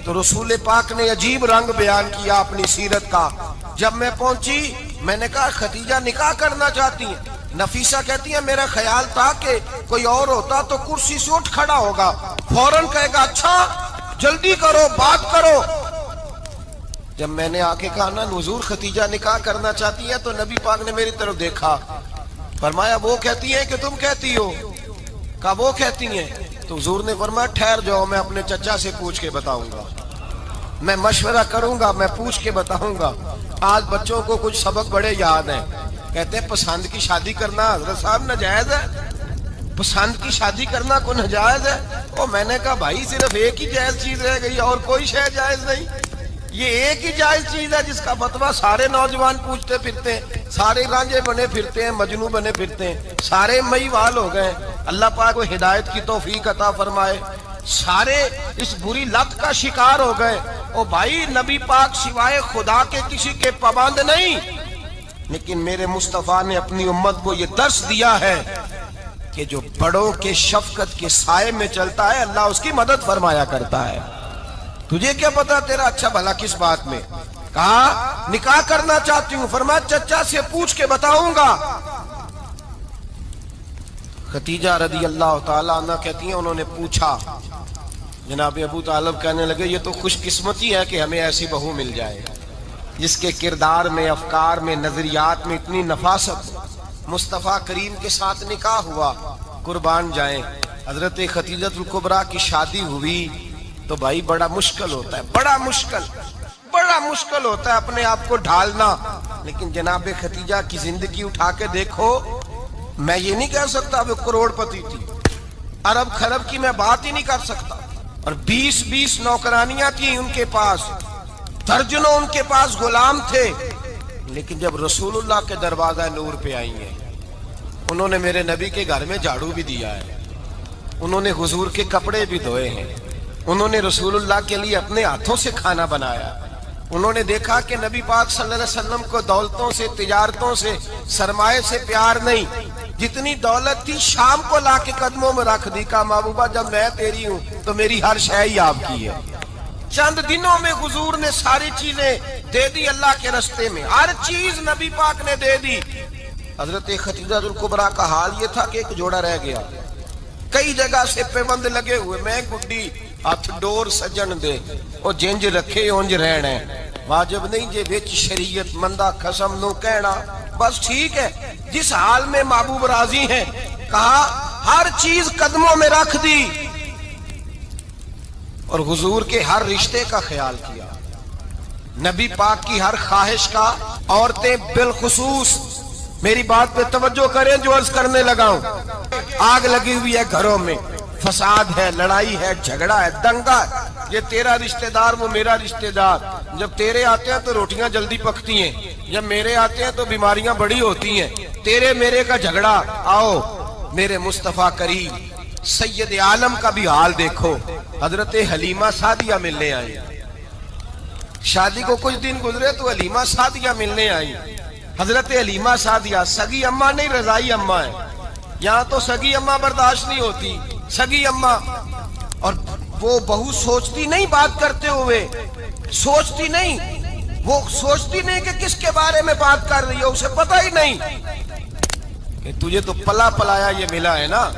تو رسول پاک نے عجیب رنگ بیان کیا اپنی سیرت کا۔ جب میں پہنچی میں نے کہا خدیجہ نکاح کرنا چاہتی ہیں؟ نفیسہ کہتی ہے میرا خیال تھا کہ کوئی اور ہوتا تو کرسی سے اٹھ کھڑا ہوگا، فوراً کہے گا اچھا جلدی کرو بات کرو۔ جب میں نے آ کے کہا نا حضور خدیجہ نکاح کرنا چاہتی ہے، تو نبی پاک نے میری طرف دیکھا، فرمایا وہ کہتی ہیں کہ تم کہتی ہو؟ کہا وہ کہتی ہیں۔ تو حضور نے فرمایا ٹھہر جاؤ، میں اپنے چچا سے پوچھ کے بتاؤں گا، میں مشورہ کروں گا، میں پوچھ کے بتاؤں گا۔ آج بچوں کو کچھ سبق بڑے یاد ہیں، کہتے ہیں پسند کی شادی کرنا حضرت صاحب ناجائز ہے، پسند کی شادی کرنا کو ناجائز ہے۔ اور میں نے کہا بھائی صرف ایک ہی جائز چیز رہ گئی اور کوئی شے جائز نہیں، یہ ایک ہی جائز چیز ہے جس کا فتویٰ سارے نوجوان پوچھتے پھرتے ہیں، سارے رانجے بنے پھرتے ہیں، مجنوں بنے پھرتے ہیں، سارے مئی وال ہو گئے۔ اللہ پاک کو ہدایت کی توفیق عطا فرمائے، سارے اس بری لت کا شکار ہو گئے۔ او بھائی نبی پاک سوائے خدا کے کسی کے پابند نہیں، لیکن میرے مصطفیٰ نے اپنی امت کو یہ درس دیا ہے کہ جو بڑوں کے شفقت کے سائے میں چلتا ہے اللہ اس کی مدد فرمایا کرتا ہے۔ تجھے کیا پتا تیرا اچھا بھلا کس بات میں؟ کہا نکاح کرنا چاہتی ہوں، فرمایا چچا سے پوچھ کے بتاؤں گا۔ خدیجہ رضی اللہ تعالیٰ عنہ کہتی ہیں انہوں نے پوچھا، جناب ابو طالب کہنے لگے یہ تو خوش قسمتی ہے کہ ہمیں ایسی بہو مل جائے جس کے کردار میں، افکار میں، نظریات میں اتنی نفاست۔ مصطفیٰ کریم کے ساتھ نکاح ہوا، قربان جائیں۔ حضرت خدیجہ الکبریٰ کی شادی ہوئی تو بھائی بڑا مشکل ہوتا ہے، بڑا مشکل ہوتا ہے اپنے آپ کو ڈھالنا، لیکن جناب خدیجہ کی زندگی اٹھا کے دیکھو، میں یہ نہیں کہہ سکتا وہ کروڑ پتی تھی، ارب خرب کی میں بات ہی نہیں کر سکتا، اور 20 نوکرانیاں تھیں ان کے پاس، درجنوں ان کے پاس غلام تھے، لیکن جب رسول اللہ کے دروازہ نور پہ آئی ہیں، انہوں نے میرے نبی کے گھر میں جھاڑو بھی دیا ہے، انہوں نے حضور کے کپڑے بھی دھوئے ہیں، انہوں نے رسول اللہ کے لیے اپنے ہاتھوں سے کھانا بنایا، انہوں نے دیکھا کہ نبی پاک صلی اللہ علیہ وسلم کو دولتوں سے، تجارتوں سے، سرمایے سے پیار نہیں، جتنی دولت تھی شام کو لا کے قدموں میں رکھ دی، کہا محبوبہ جب میں تیری ہوں تو میری ہر شے ہی آپ کی ہے۔ چند دنوں میں حضور نے ساری چیزیں دے دی اللہ کے رستے میں، ہر چیز نبی پاک نے دے دی۔ حضرت خدیجہ الکبریٰ کا حال یہ تھا کہ ایک جوڑا رہ گیا، کئی جگہ سے پیوند لگے ہوئے، میں گڈی ہاتھ ڈور سجن دے او جنج رکھے اونج رہنا ہے، واجب نہیں جے وچ شریعت مندہ قسم نو کہنا، بس ٹھیک ہے جس حال میں محبوب راضی ہیں۔ کہا ہر چیز قدموں میں رکھ دی اور حضور کے ہر رشتے کا خیال کیا، نبی پاک کی ہر خواہش کا، عورتیں بالخصوص میری بات پہ توجہ کریں جو عرض کرنے لگا ہوں، آگ لگی ہوئی ہے گھروں میں، فساد ہے، لڑائی ہے، جھگڑا ہے، دنگا ہے، یہ تیرا رشتہ دار وہ میرا رشتہ دار، جب تیرے آتے ہیں تو روٹیاں جلدی پکتی ہیں، جب میرے آتے ہیں تو بیماریاں بڑی ہوتی ہیں، تیرے میرے کا جھگڑا۔ آؤ میرے مصطفیٰ کریم سید عالم کا بھی حال دیکھو، حضرت حلیمہ سعدیہ ملنے آئی، شادی کو کچھ دن گزرے تو حلیمہ سعدیہ ملنے آئی۔ حضرت حلیمہ سعدیہ سگی اماں نہیں رضائی اماں ہے، یہاں تو سگی اماں برداشت نہیں ہوتی، سگی اماں، اور وہ بہو سوچتی نہیں بات کرتے ہوئے، سوچتی نہیں، وہ سوچتی نہیں کہ کس کے بارے میں بات کر رہی ہے، اسے پتہ ہی نہیں کہ تجھے تو پلا پلایا یہ ملا ہے نا،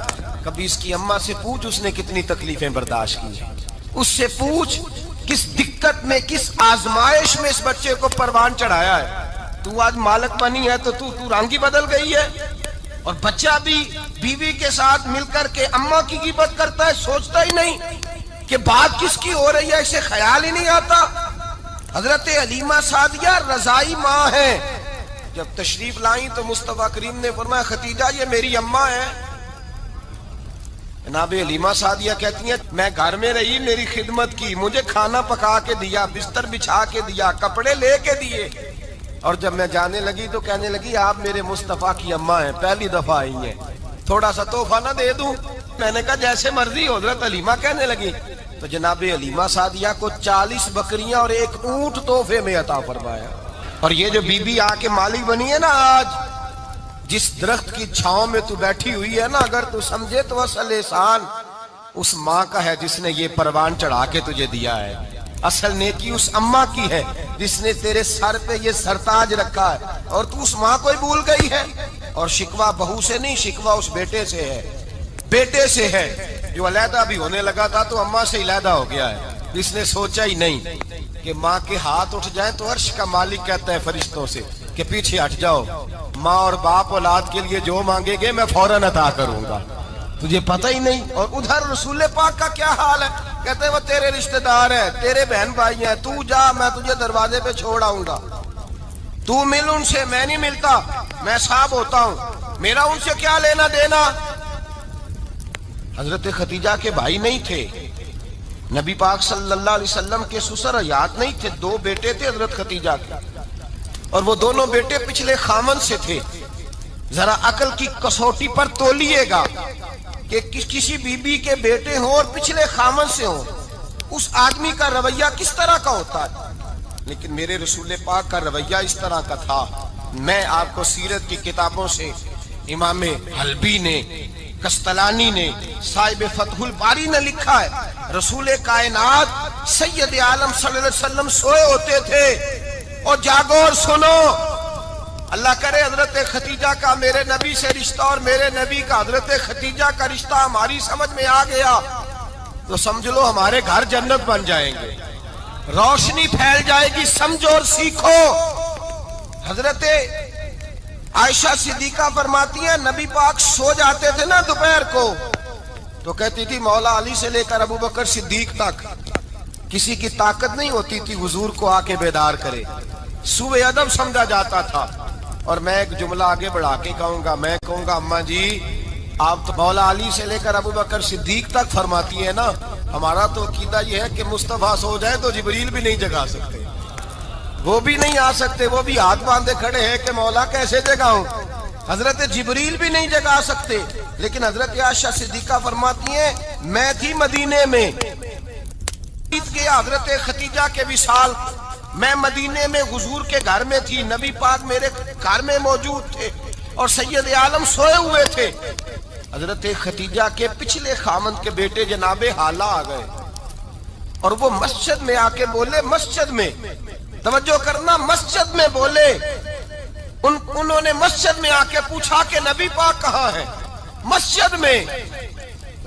کبھی اس کی اماں سے پوچھ اس نے کتنی تکلیفیں برداشت کی ہیں۔ اس سے پوچھ کس دقت میں کس آزمائش میں اس بچے کو پروان چڑھایا ہے. تو آج مالک بنی ہے تو رنگ ہی بدل گئی ہے. اور بچہ بھی بیوی کے ساتھ مل کر کے اماں کی غیبت کرتا ہے, سوچتا ہی نہیں کہ بات کس کی ہو رہی ہے, اسے خیال ہی نہیں آتا. حضرت حلیمہ سعدیہ رضائی ماں ہیں. جب تشریف لائیں تو مصطفیٰ کریم نے فرمایا ختیجہ یہ میری اماں ہے. جناب حلیمہ سعدیہ کہتی ہیں میں گھر میں رہی, میری خدمت کی, مجھے کھانا پکا کے دیا, بستر بچھا کے دیا, کپڑے لے کے دیے, اور جب میں جانے لگی تو کہنے لگی آپ میرے مصطفیٰ کی اماں ہیں, پہلی دفعہ آئی ہیں, تھوڑا سا تحفہ نہ دے دوں. میں نے کہا جیسے مرضی. حضرت حلیمہ کہنے لگی تو جناب حلیمہ سعدیہ کو 40 بکریاں اور 1 اونٹ تحفے میں عطا فرمایا. اور یہ جو بی بی آ کے مالک بنی ہے نا آج, جس درخت کی چھاؤں میں تو بیٹھی ہوئی ہے نا, اگر تو سمجھے تو اصل احسان اس ماں کا ہے جس نے یہ پروان چڑھا کے تجھے دیا ہے. اصل نیکی اس اماں کی ہے جس نے تیرے سر پہ یہ سرتاج رکھا ہے, اور تو اس ماں کو ہی بھول گئی ہے. اور شکوہ بہو سے نہیں, شکوہ اس بیٹے سے ہے, بیٹے سے ہے جو علیحدہ بھی ہونے لگا تھا تو اماں سے علیحدہ ہو گیا ہے. جس نے سوچا ہی نہیں کہ ماں کے ہاتھ اٹھ جائیں تو عرش کا مالک کہتا ہے فرشتوں سے کہ پیچھے ہٹ جاؤ, ماں اور باپ اولاد کے لیے جو مانگے گے میں فوراً عطا کروں گا. تجھے پتہ ہی نہیں. اور ادھر رسول پاک کا کیا حال ہے, کہتے ہیں وہ تیرے رشتہ دار ہیں, تیرے بہن بھائی ہیں, تو جا میں تجھے دروازے پہ چھوڑ آؤں گا, تو مل ان سے, میں نہیں ملتا, میں صاحب ہوتا ہوں, میرا ان سے کیا لینا دینا. حضرت ختیجہ کے بھائی نہیں تھے, نبی پاک صلی اللہ علیہ وسلم کے سسر حیات نہیں تھے, 2 بیٹے تھے حضرت ختیجہ کے, اور وہ دونوں بیٹے پچھلے خامن سے تھے. ذرا عقل کی کسوٹی پر تولیے گا کہ کسی بی بی کے بیٹے ہوں اور پچھلے خامن سے ہوں, اس آدمی کا رویہ کس طرح کا ہوتا ہے. لیکن میرے رسول پاک کا رویہ اس طرح کا تھا. میں آپ کو سیرت کی کتابوں سے امام حلبی نے, قسطلانی نے, صاحب فتح الباری نے لکھا ہے, رسول کائنات سید عالم صلی اللہ علیہ وسلم سوئے ہوتے تھے, اور جاگو اور سنو, اللہ کرے حضرت ختیجہ کا میرے نبی سے رشتہ اور میرے نبی کا حضرت ختیجہ کا رشتہ ہماری سمجھ میں آ گیا تو سمجھ لو ہمارے گھر جنت بن جائیں گے, روشنی پھیل جائے گی. سمجھو اور سیکھو. حضرت عائشہ صدیقہ فرماتی ہیں نبی پاک سو جاتے تھے نا دوپہر کو تو کہتی تھی مولا علی سے لے کر ابو بکر صدیق تک کسی کی طاقت نہیں ہوتی تھی حضور کو آ کے بیدار کرے, سوء ادب سمجھا جاتا تھا. اور میں ایک جملہ آگے بڑھا کے کہوں گا, میں کہوں گا اماں جی آپ تو مولا علی سے لے کر ابو بکر صدیق تک فرماتی ہیں نا, ہمارا تو عقیدہ یہ ہے کہ مصطفیٰ سو جائے تو جبریل بھی نہیں جگا سکتے, وہ بھی نہیں آ سکتے, وہ بھی ہاتھ باندھے کھڑے ہیں کہ مولا کیسے جگاؤں. حضرت جبریل بھی نہیں جگا سکتے. لیکن حضرت عائشہ صدیقہ فرماتی ہیں میں تھی مدینے میں, حضرت ختیجہ کے وصال, میں مدینے میں حضور کے گھر میں تھی, نبی پاک میرے گھر میں موجود تھے اور سید عالم سوئے ہوئے تھے. حضرت ختیجہ کے پچھلے خامند کے بیٹے جناب حالہ آ گئے اور وہ مسجد میں آ کے بولے, مسجد میں توجہ کرنا, مسجد میں بولے, انہوں نے مسجد میں آ کے پوچھا کہ نبی پاک کہاں ہے, مسجد میں.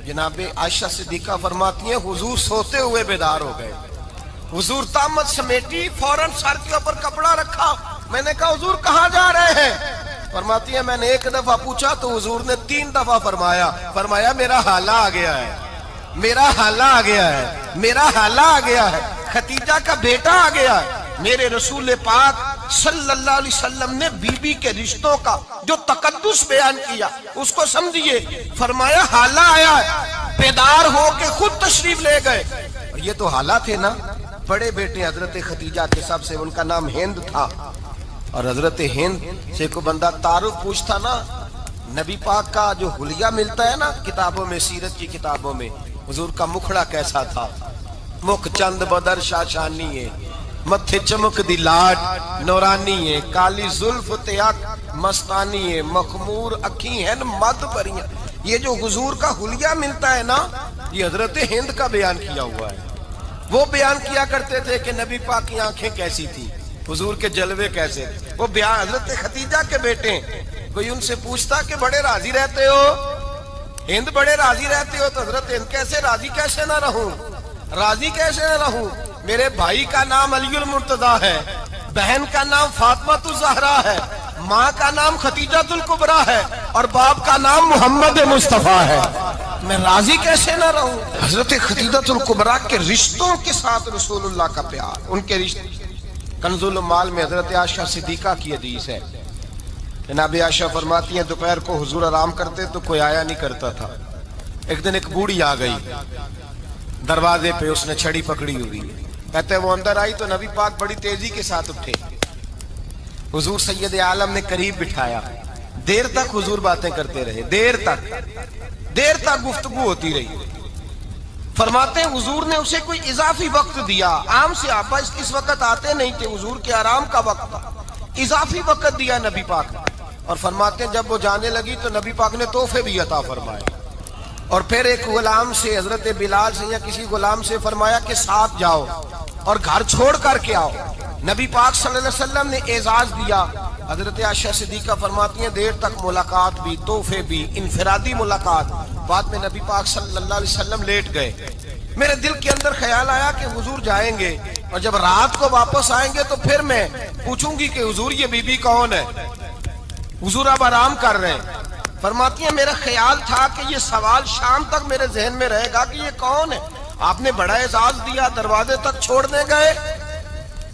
جناب عائشہ صدیقہ فرماتی ہیں حضور سوتے ہوئے بیدار ہو گئے. حضور طامت سمیٹی, فوراً سر کے اوپر کپڑا رکھا. میں نے کہا حضور کہاں جا رہے ہیں؟ فرماتی ہے میں نے 1 دفعہ پوچھا تو حضور نے 3 دفعہ فرمایا میرا حالہ آ گیا ہے, میرا حالہ آ گیا ہے, میرا حالہ آ گیا ہے, ختیجہ کا بیٹا آ گیا ہے. میرے رسول پاک صلی اللہ علیہ وسلم نے بی بی کے رشتوں کا جو تقدس بیان کیا اس کو سمجھیے. فرمایا حالہ آیا ہے, بیدار ہو کے خود تشریف لے گئے. اور یہ تو حالہ تھے نا, بڑے بیٹے حضرت ختیجہ کے سب سے, ان کا نام ہند تھا. اور حضرت ہند سے کو بندہ تعارف پوچھتا نا, نبی پاک کا جو حلیہ ملتا ہے نا کتابوں میں, سیرت کی کتابوں میں, حضور کا مکھڑا کیسا تھا, مکھ چند بدر شاشانی ہے, متھے چمک دی لاٹ نورانی ہے, کالی زلف تیاک مستانی ہے, مخمور اکھی ہیں مد پریاں. یہ جو حضور کا حلیہ ملتا ہے نا یہ حضرت ہند کا بیان کیا ہوا ہے. وہ بیان کیا کرتے تھے کہ نبی پاک کی آنکھیں کیسی تھی, حضور کے جلوے کیسے. وہ بیان حضرت ختیجہ کے بیٹے ہیں. کوئی ان سے پوچھتا کہ بڑے راضی رہتے ہو, ہند بڑے راضی رہتے ہو, تو حضرت ہند کیسے راضی کیسے نہ رہوں. راضی کیسے نہ رہوں؟ میرے بھائی کا نام علی المرتضیٰ ہے، بہن کا نام فاطمہ الزہرا ہے، ماں کا نام خدیجہ الکبریٰ ہے، اور باپ کا نام محمد مصطفیٰ ہے، میں راضی کیسے نہ رہوں؟ حضرت خدیجہ الکبریٰ کے رشتوں کے ساتھ رسول اللہ کا پیار، ان کے رشتے۔ کنز المال میں حضرت عائشہ صدیقہ کی حدیث ہے، جناب عائشہ فرماتی ہیں دوپہر کو حضور آرام کرتے تو کوئی آیا نہیں کرتا تھا۔ ایک دن ایک بوڑھی آ گئی دروازے پہ، اس نے چھڑی پکڑی ہوئی، کہتے ہیں وہ اندر آئی تو نبی پاک بڑی تیزی کے ساتھ اٹھے، حضور سید عالم نے قریب بٹھایا، دیر تک حضور باتیں کرتے رہے، دیر تک گفتگو ہوتی رہی۔ فرماتے ہیں حضور نے اسے کوئی اضافی وقت دیا، عام صحابہ اس وقت آتے نہیں تھے، حضور کے آرام کا وقت تھا، اضافی وقت دیا نبی پاک نے، اور فرماتے ہیں جب وہ جانے لگی تو نبی پاک نے تحفے بھی عطا فرمائے، اور پھر ایک غلام سے، حضرت بلال سے یا کسی غلام سے فرمایا کہ ساتھ جاؤ اور گھر چھوڑ کر کے آؤ۔ نبی پاک صلی اللہ علیہ وسلم نے اعزاز دیا۔ حضرت عائشہ صدیقہ فرماتی ہیں دیر تک ملاقات بھی، تحفے بھی، انفرادی ملاقات۔ بعد میں نبی پاک صلی اللہ علیہ وسلم لیٹ گئے، میرے دل کے اندر خیال آیا کہ حضور جائیں گے اور جب رات کو واپس آئیں گے تو پھر میں پوچھوں گی کہ حضور یہ بی بی کون ہے، حضور اب آرام کر رہے ہیں۔ فرماتی ہیں میرا خیال تھا کہ یہ سوال شام تک میرے ذہن میں رہے گا کہ یہ کون ہے، آپ نے بڑا اعزاز دیا، دروازے تک چھوڑنے گئے۔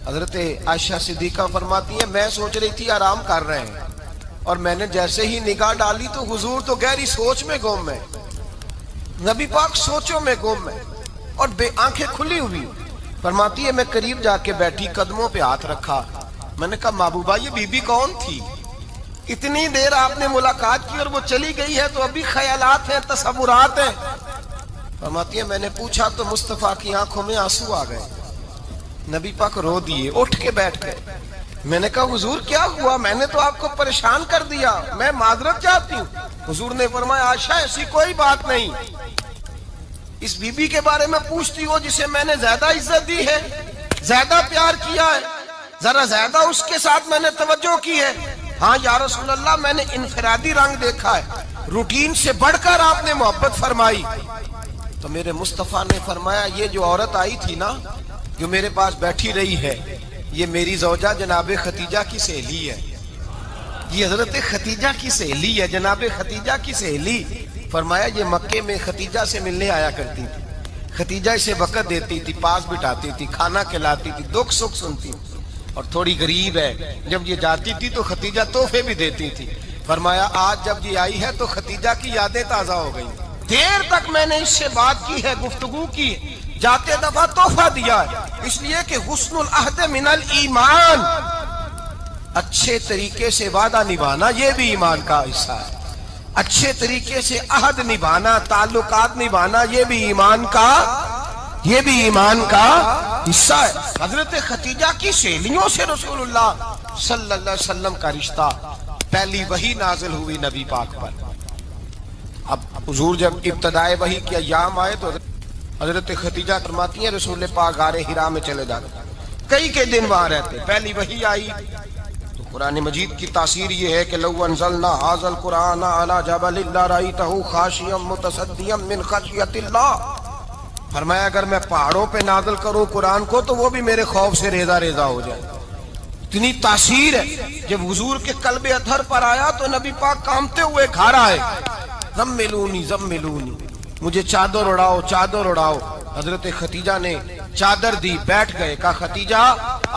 حضرت عائشہ صدیقہ فرماتی ہیں میں سوچ رہی تھی آرام کر رہے ہیں، اور میں نے جیسے ہی نگاہ ڈالی تو حضور تو گہری سوچ میں گم ہے، نبی پاک سوچوں میں گم ہے اور بے آنکھیں کھلی ہوئی۔ فرماتی ہے میں قریب جا کے بیٹھی، قدموں پہ ہاتھ رکھا، میں نے کہا محبوبہ یہ بی بی کون تھی؟ اتنی دیر آپ نے ملاقات کی اور وہ چلی گئی ہے تو ابھی خیالات ہیں، تصورات ہیں۔ فرماتی ہے میں نے پوچھا تو مصطفیٰ کی آنکھوں میں آنسو آ گئے، نبی پاک رو دیے، اٹھ کے بیٹھ گئے۔ میں نے کہا حضور کیا ہوا؟ میں نے تو آپ کو پریشان کر دیا، میں معذرت چاہتی ہوں۔ حضور نے فرمایا عائشہ ایسی کوئی بات نہیں، اس بی بی کے بارے میں پوچھتی ہو جسے میں نے زیادہ عزت دی ہے، زیادہ پیار کیا ہے، ذرا زیادہ اس کے ساتھ میں نے توجہ کی ہے۔ ہاں یا رسول اللہ میں نے انفرادی رنگ دیکھا ہے، روٹین سے بڑھ کر آپ نے محبت فرمائی۔ تو میرے مصطفیٰ نے فرمایا یہ جو عورت آئی تھی نا، جو میرے پاس بیٹھی رہی ہے، یہ میری زوجہ جناب ختیجہ کی سہیلی ہے، یہ حضرت ختیجہ کی سہیلی ہے، جناب ختیجہ کی سہیلی۔ فرمایا یہ مکے میں ختیجہ سے ملنے آیا کرتی تھی، ختیجہ اسے وقت دیتی تھی، پاس بٹھاتی تھی، کھانا کھلاتی تھی، دکھ سکھ سنتی تھی، اور تھوڑی غریب ہے، جب یہ جاتی تھی تو ختیجہ تحفے بھی دیتی تھی۔ فرمایا آج جب یہ آئی ہے تو ختیجہ کی یادیں تازہ ہو گئی، دیر تک میں نے اس سے بات کی ہے، گفتگو کی، جاتے دفعہ تحفہ دیا ہے، اس لیے کہ حسن العہد من الایمان، اچھے طریقے سے وعدہ نبھانا یہ بھی ایمان کا حصہ ہے، اچھے طریقے سے عہد نبھانا، تعلقات نبھانا یہ بھی ایمان کا حصہ ہے۔ حضرت ختیجہ کی سہیلیوں سے رسول اللہ صلی اللہ علیہ وسلم کا رشتہ، پہلی وحی نازل ہوئی نبی پاک پر۔ اب حضور جب ابتدائے وحی کے ایام آئے تو حضرت ختیجہ فرماتی ہیں رسول پاک غار حرا میں چلے جاتے، کئی دن وہاں رہتے، پہلی وحی آئی تو قرآن مجید کی تاثیر یہ ہے کہ لو انزلنا ھذا القرآن علی جبل لرأیتہ خاشعا متصدعا من خشیۃ اللہ، فرمایا اگر میں پہاڑوں پہ نازل کروں قرآن کو تو وہ بھی میرے خوف سے ریزہ ریزہ ہو جائے، اتنی تاثیر ہے۔ جب حضور کے قلب اطہر پر آیا تو نبی پاک کانپتے ہوئے گھر آئے، زملونی زملونی، مجھے چادر اڑاؤ چادر اڑاؤ۔ حضرت ختیجہ نے چادر دی، بیٹھ گئے، کہا ختیجہ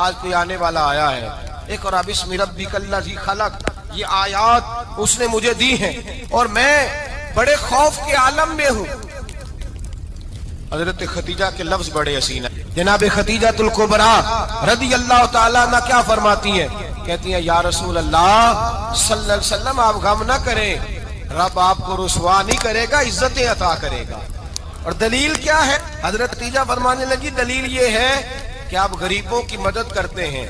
آج کوئی آنے والا آیا ہے، اقرأ باسم ربک الذی خلق، یہ آیات اس نے مجھے دی ہیں اور میں بڑے خوف کے عالم میں ہوں۔ حضرت ختیجہ کے لفظ بڑے حسین ہیں، جناب ختیجہ الکبریٰ رضی اللہ تعالیٰ عنہ کیا فرماتی ہیں؟ کہتی ہیں یا رسول اللہ صلی اللہ علیہ وسلم آپ غم نہ کریں، رب آپ کو رسوا نہیں کرے گا، عزتیں عطا کرے گا۔ اور دلیل کیا ہے؟ حضرت ختیجہ فرمانے لگی دلیل یہ ہے کہ آپ غریبوں کی مدد کرتے ہیں،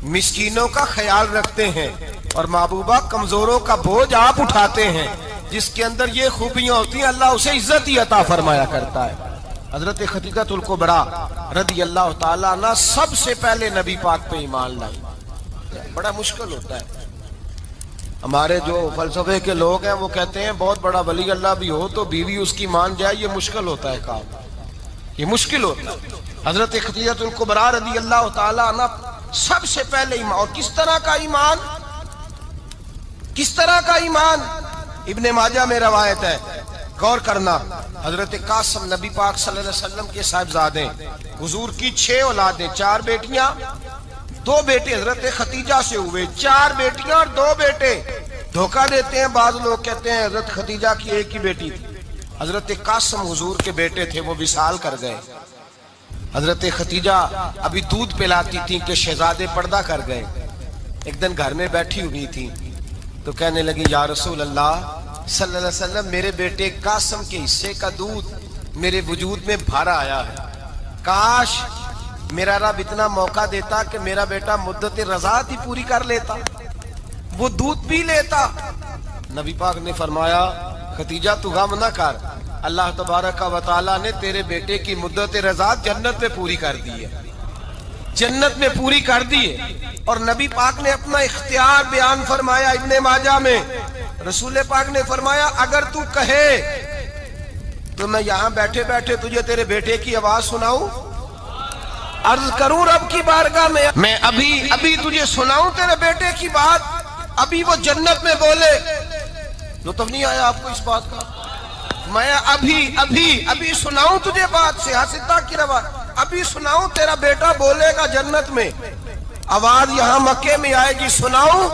مسکینوں کا خیال رکھتے ہیں، اور محبوبہ کمزوروں کا بوجھ آپ اٹھاتے ہیں، جس کے اندر یہ خوبیاں ہوتی ہیں اللہ اسے عزت ہی عطا فرمایا کرتا ہے۔ حضرت ختیجہ الکبریٰ رضی اللہ تعالیٰ عنہ سب سے پہلے نبی پاک پہ ایمان لائی۔ بڑا مشکل ہوتا ہے، ہمارے جو فلسفے کے لوگ ہیں وہ کہتے ہیں بہت بڑا ولی اللہ بھی ہو تو بیوی اس کی مان جائے، یہ مشکل ہوتا ہے کام۔ یہ مشکل ہوتا ہے۔ حضرت خدیجہ الکبریٰ رضی اللہ تعالی عنہ سب سے پہلے ایمان، اور کس طرح کا ایمان، کس طرح کا ایمان؟ ابن ماجہ میں روایت ہے، غور کرنا، حضرت قاسم نبی پاک صلی اللہ علیہ وسلم کے صاحبزادے، حضور کی 6 اولادیں، 4 بیٹیاں 2 بیٹے حضرت خدیجہ سے ہوئے، 4 بیٹیاں اور 2 بیٹے۔ دھوکہ دیتے ہیں بعض لوگ، کہتے ہیں حضرت خدیجہ کی ایک ہی بیٹی تھی۔ حضرت قاسم حضور کے بیٹے تھے، وہ وصال کر گئے۔ حضرت خدیجہ ابھی دودھ پلاتی تھی کہ شہزادے پردہ کر گئے۔ ایک دن گھر میں بیٹھی ہوئی تھی تو کہنے لگی یا رسول اللہ صلی اللہ علیہ وسلم، میرے بیٹے قاسم کے حصے کا دودھ میرے وجود میں بھارا آیا ہے، کاش میرا رب اتنا موقع دیتا کہ میرا بیٹا مدت رضاعت ہی پوری کر لیتا، وہ دودھ پی لیتا۔ نبی پاک نے فرمایا خدیجہ تو غم نہ کر، اللہ تبارک و تعالیٰ نے تیرے بیٹے کی مدت رضاعت جنت میں پوری کر دی ہے، جنت میں پوری کر دی ہے۔ اور نبی پاک نے اپنا اختیار بیان فرمایا ابن ماجہ میں، رسول پاک نے فرمایا اگر تو کہے تو میں یہاں بیٹھے بیٹھے تجھے تیرے بیٹے کی آواز سناؤں، عرض کروں رب کی بارگاہ میں ابھی تجھے سناؤں تیرے بیٹے کی بات، ابھی وہ جنت میں بولے۔ لطف نہیں آیا آپ کو اس بات کا؟ میں ابھی سناؤں تجھے بات، سیاستہ کی روایت، ابھی سناؤں تیرا بیٹا بولے گا جنت میں، آواز یہاں مکے میں آئے گی، سناؤں؟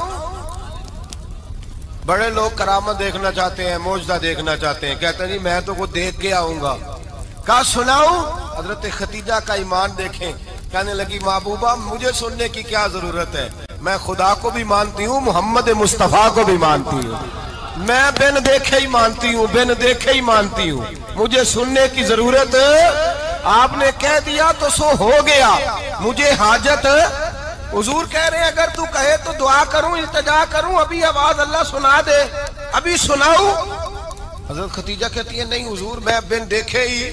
بڑے لوگ کرامت دیکھنا چاہتے ہیں، معجزہ دیکھنا چاہتے ہیں، کہتے ہیں جی میں تو وہ دیکھ کے آؤں گا۔ کہا سناؤں؟ حضرت خدیجہ کا ایمان دیکھیں، کہنے لگی محبوبہ مجھے سننے کی کیا ضرورت ہے، میں خدا کو بھی مانتی ہوں، محمد مصطفیٰ کو بھی مانتی ہوں، میں بن دیکھے ہی مانتی ہوں، بن دیکھے ہی مانتی ہوں، مجھے سننے کی ضرورت آپ نے کہہ دیا تو سو ہو گیا، مجھے حاجت۔ حضور کہہ رہے ہیں اگر تو کہے تو دعا کروں، التجا کروں، ابھی آواز اللہ سنا دے، ابھی سناؤں؟ حضرت خدیجہ کہتی ہے نہیں حضور میں بن دیکھے ہی،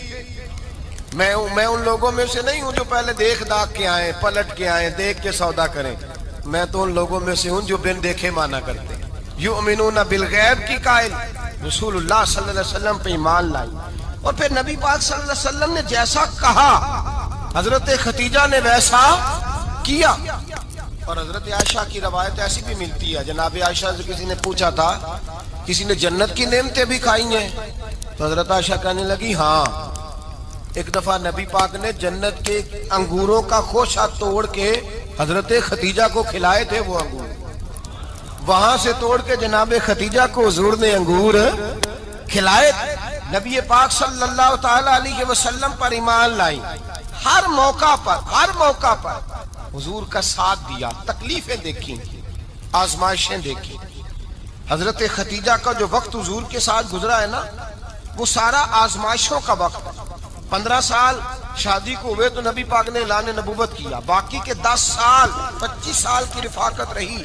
میں ان لوگوں میں سے نہیں ہوں جو پہلے دیکھ داکھ کے آئیں، پلٹ کے آئیں، دیکھ کے سودا کریں، میں تو ان لوگوں میں سے ہوں جو بن دیکھے مانا کرتے ہیں۔ یؤمنون بالغیب کی قائل، رسول اللہ صلی اللہ علیہ وسلم پہ ایمان لائی۔ اور پھر نبی پاک صلی اللہ علیہ وسلم نے جیسا کہا حضرت خدیجہ نے ویسا کیا۔ اور حضرت عائشہ کی روایت ایسی بھی ملتی ہے، جناب عائشہ سے کسی نے پوچھا تھا کسی نے جنت کی نعمتیں بھی کھائی ہیں؟ تو حضرت عائشہ کہنے لگی ہاں، ایک دفعہ نبی پاک نے جنت کے انگوروں کا خوشہ توڑ کے حضرت خدیجہ کو کھلائے تھے، وہ انگور وہاں سے توڑ کے جناب خدیجہ کو حضور نے انگور کھلائے تھے۔ نبی پاک صلی اللہ تعالی علیہ وسلم پر ایمان لائی، ہر موقع پر حضور کا ساتھ دیا، تکلیفیں دیکھی، آزمائشیں دیکھی۔ حضرت خدیجہ کا جو وقت حضور کے ساتھ گزرا ہے نا، وہ سارا آزمائشوں کا وقت۔ 15 سال شادی کو ہوئے تو نبی پاک نے اعلان نبوت کیا، باقی کے 10 سال 25 سال کی رفاقت رہی،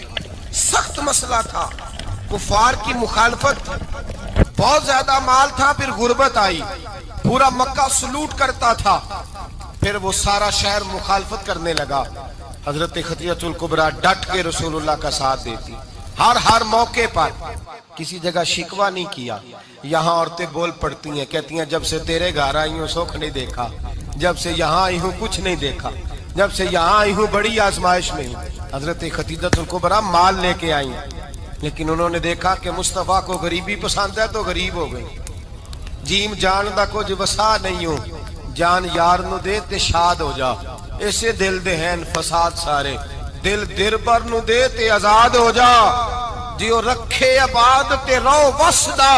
سخت مسئلہ تھا، کفار کی مخالفت، بہت زیادہ مال تھا، پھر غربت آئی، پورا مکہ سلوٹ کرتا تھا، پھر وہ سارا شہر مخالفت کرنے لگا۔ حضرت خدیجہ الکبریٰ ڈٹ کے رسول اللہ کا ساتھ دیتی، ہر موقع پر کسی جگہ شکوہ نہیں کیا۔ یہاں عورتیں بول پڑتی ہیں، کہتی ہیں جب سے تیرے گھر آئی ہوں سکھ نہیں دیکھا، جب سے یہاں آئی ہوں کچھ نہیں دیکھا، جب سے یہاں آئی ہوں بڑی آزمائش میں ہوں۔ حضرت خدیجہ الکبریٰ مال لے کے آئی ہیں، لیکن انہوں نے دیکھا کہ مصطفیٰ کو غریبی پسند ہے تو غریب ہو گئی۔ جیم جان دا کچھ وسا نہیں ہوں، جان یار نو دے تے شاد ہو جا، ایسے دل دے ہیں فساد سارے، دل دربر نو دے تے آزاد ہو جا، جیو رکھے آباد تے رو وسدا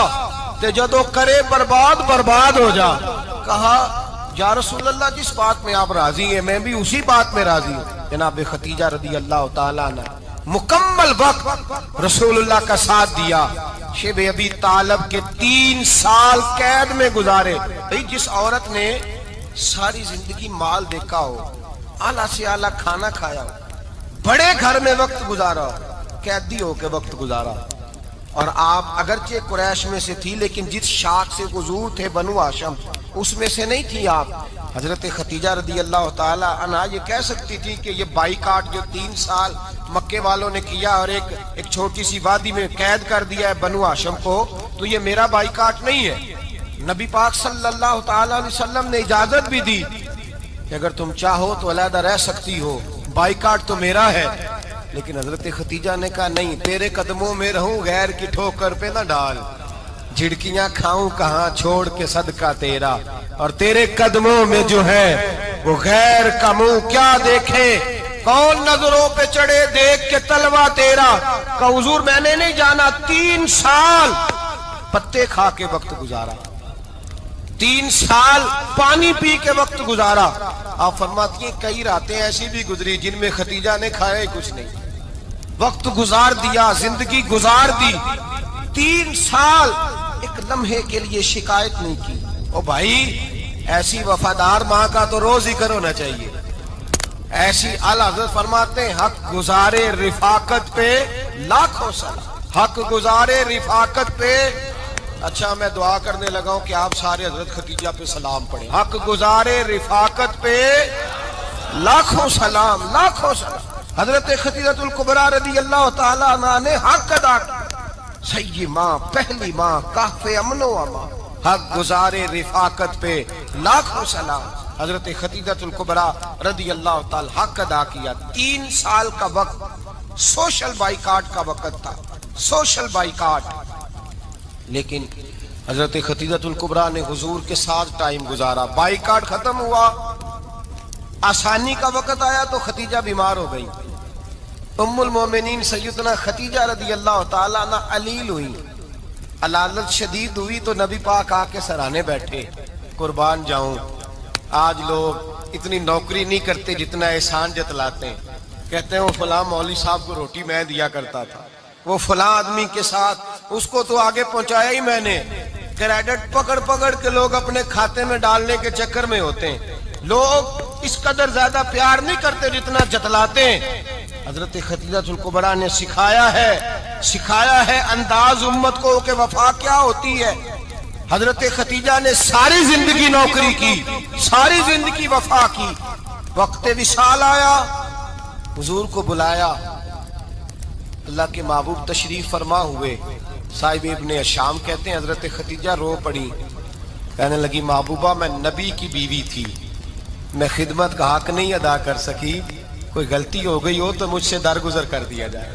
تے جدو کرے برباد ہو جا۔ کہا یا رسول اللہ جس بات میں آپ راضی ہیں میں بھی اسی بات میں راضی ہوں۔ جناب خدیجہ رضی اللہ تعالیٰ عنہ مکمل وقت رسول اللہ کا ساتھ دیا۔ شیب ابی طالب کے 3 سال قید میں گزارے۔ جس عورت نے ساری زندگی مال دیکھا ہو، اعلیٰ سے اعلیٰ کھانا کھایا ہو، بڑے گھر میں وقت گزارا ہو، قیدی ہو کے وقت گزارا، اور آپ اگرچہ قریش میں سے تھی لیکن جس شاخ سے حضور تھے بنو ہاشم اس میں سے نہیں تھی آپ۔ حضرت خدیجہ رضی اللہ تعالی عنہا یہ کہہ سکتی تھی کہ یہ بائیکاٹ جو 3 سال مکے والوں نے کیا اور ایک چھوٹی سی وادی میں قید کر دیا ہے بنو ہاشم کو، تو یہ میرا بائیکاٹ نہیں ہے، نبی پاک صلی اللہ تعالی علیہ وسلم نے اجازت بھی دی کہ اگر تم چاہو تو علیحدہ رہ سکتی ہو، بائیکاٹ تو میرا ہے، لیکن حضرت خدیجہ نے کہا نہیں، تیرے قدموں میں رہوں، غیر کی ٹھوکر پہ نہ ڈال، جھڑکیاں کھاؤں کہاں چھوڑ کے صدقہ تیرا، اور تیرے قدموں میں جو ہے وہ غیر کا منہ کیا دیکھے، کون نظروں پہ چڑھے دیکھ کے تلوا تیرا۔ کہ حضور میں نے نہیں جانا، 3 سال پتے کھا کے وقت گزارا، 3 سال پانی پی کے وقت گزارا۔ آپ فرماتی ہیں کئی راتیں ایسی بھی گزری جن میں خدیجہ نے کھایا ہی کچھ نہیں، وقت گزار دیا، زندگی گزار دی، 3 سال ایک لمحے کے لیے شکایت نہیں کی۔ او بھائی، ایسی وفادار ماں کا تو روز ذکر ہونا چاہیے۔ ایسی اعلیٰ حضرت فرماتے ہیں حق گزارے رفاقت پہ لاکھوں سلام، حق گزارے رفاقت پہ۔ اچھا میں دعا کرنے لگا ہوں کہ آپ سارے حضرت خدیجہ پہ سلام پڑھیں۔ حق گزارے رفاقت پہ لاکھوں سلام، لاکھوں سلام۔ حضرت خدیجہ الکبریٰ رضی اللہ تعالیٰ عنہ نے حق ادا کیا، سیدی ماں، پہلی ماں، کہف امن و امان، حق گزارے رفاقت پہ لاکھوں سلام۔ حضرت خدیجہ الکبریٰ رضی اللہ تعالی حق ادا کیا۔ 3 سال کا وقت سوشل بائیکاٹ کا وقت تھا، سوشل بائیکاٹ، لیکن حضرت خدیجہ الکبریٰ نے حضور کے ساتھ ٹائم گزارا۔ بائیکاٹ ختم ہوا، آسانی کا وقت آیا تو خدیجہ بیمار ہو گئی۔ ام المومنین سیدنا خدیجہ رضی اللہ تعالیٰ عنہ علیل ہوئی، علالت شدید ہوئی تو نبی پاک آ کے سرانے بیٹھے۔ قربان جاؤں، آج لوگ اتنی نوکری نہیں کرتے جتنا احسان جتلاتے ہیں۔ کہتے ہیں وہ فلاں مولوی صاحب کو روٹی میں دیا کرتا تھا، وہ فلاں آدمی کے ساتھ اس کو تو آگے پہنچایا ہی میں نے۔ کریڈٹ پکڑ پکڑ کے لوگ اپنے کھاتے میں ڈالنے کے چکر میں ہوتے ہیں۔ لوگ اس قدر زیادہ پیار نہیں کرتے جتنا جتلاتے ہیں۔ حضرت خدیجہ الکبریٰ نے سکھایا ہے انداز امت کو کہ وفا کیا ہوتی ہے۔ حضرت خدیجہ نے ساری زندگی نوکری کی، ساری زندگی وفا کی۔ وقت وصال آیا، حضور کو بلایا، اللہ کے محبوب تشریف فرما ہوئے۔ صاحب ابن شام کہتے ہیں حضرت خدیجہ رو پڑی، کہنے لگی محبوبہ میں نبی کی بیوی تھی، میں خدمت کا حق نہیں ادا کر سکی، کوئی غلطی ہو گئی ہو تو مجھ سے درگزر کر دیا جائے،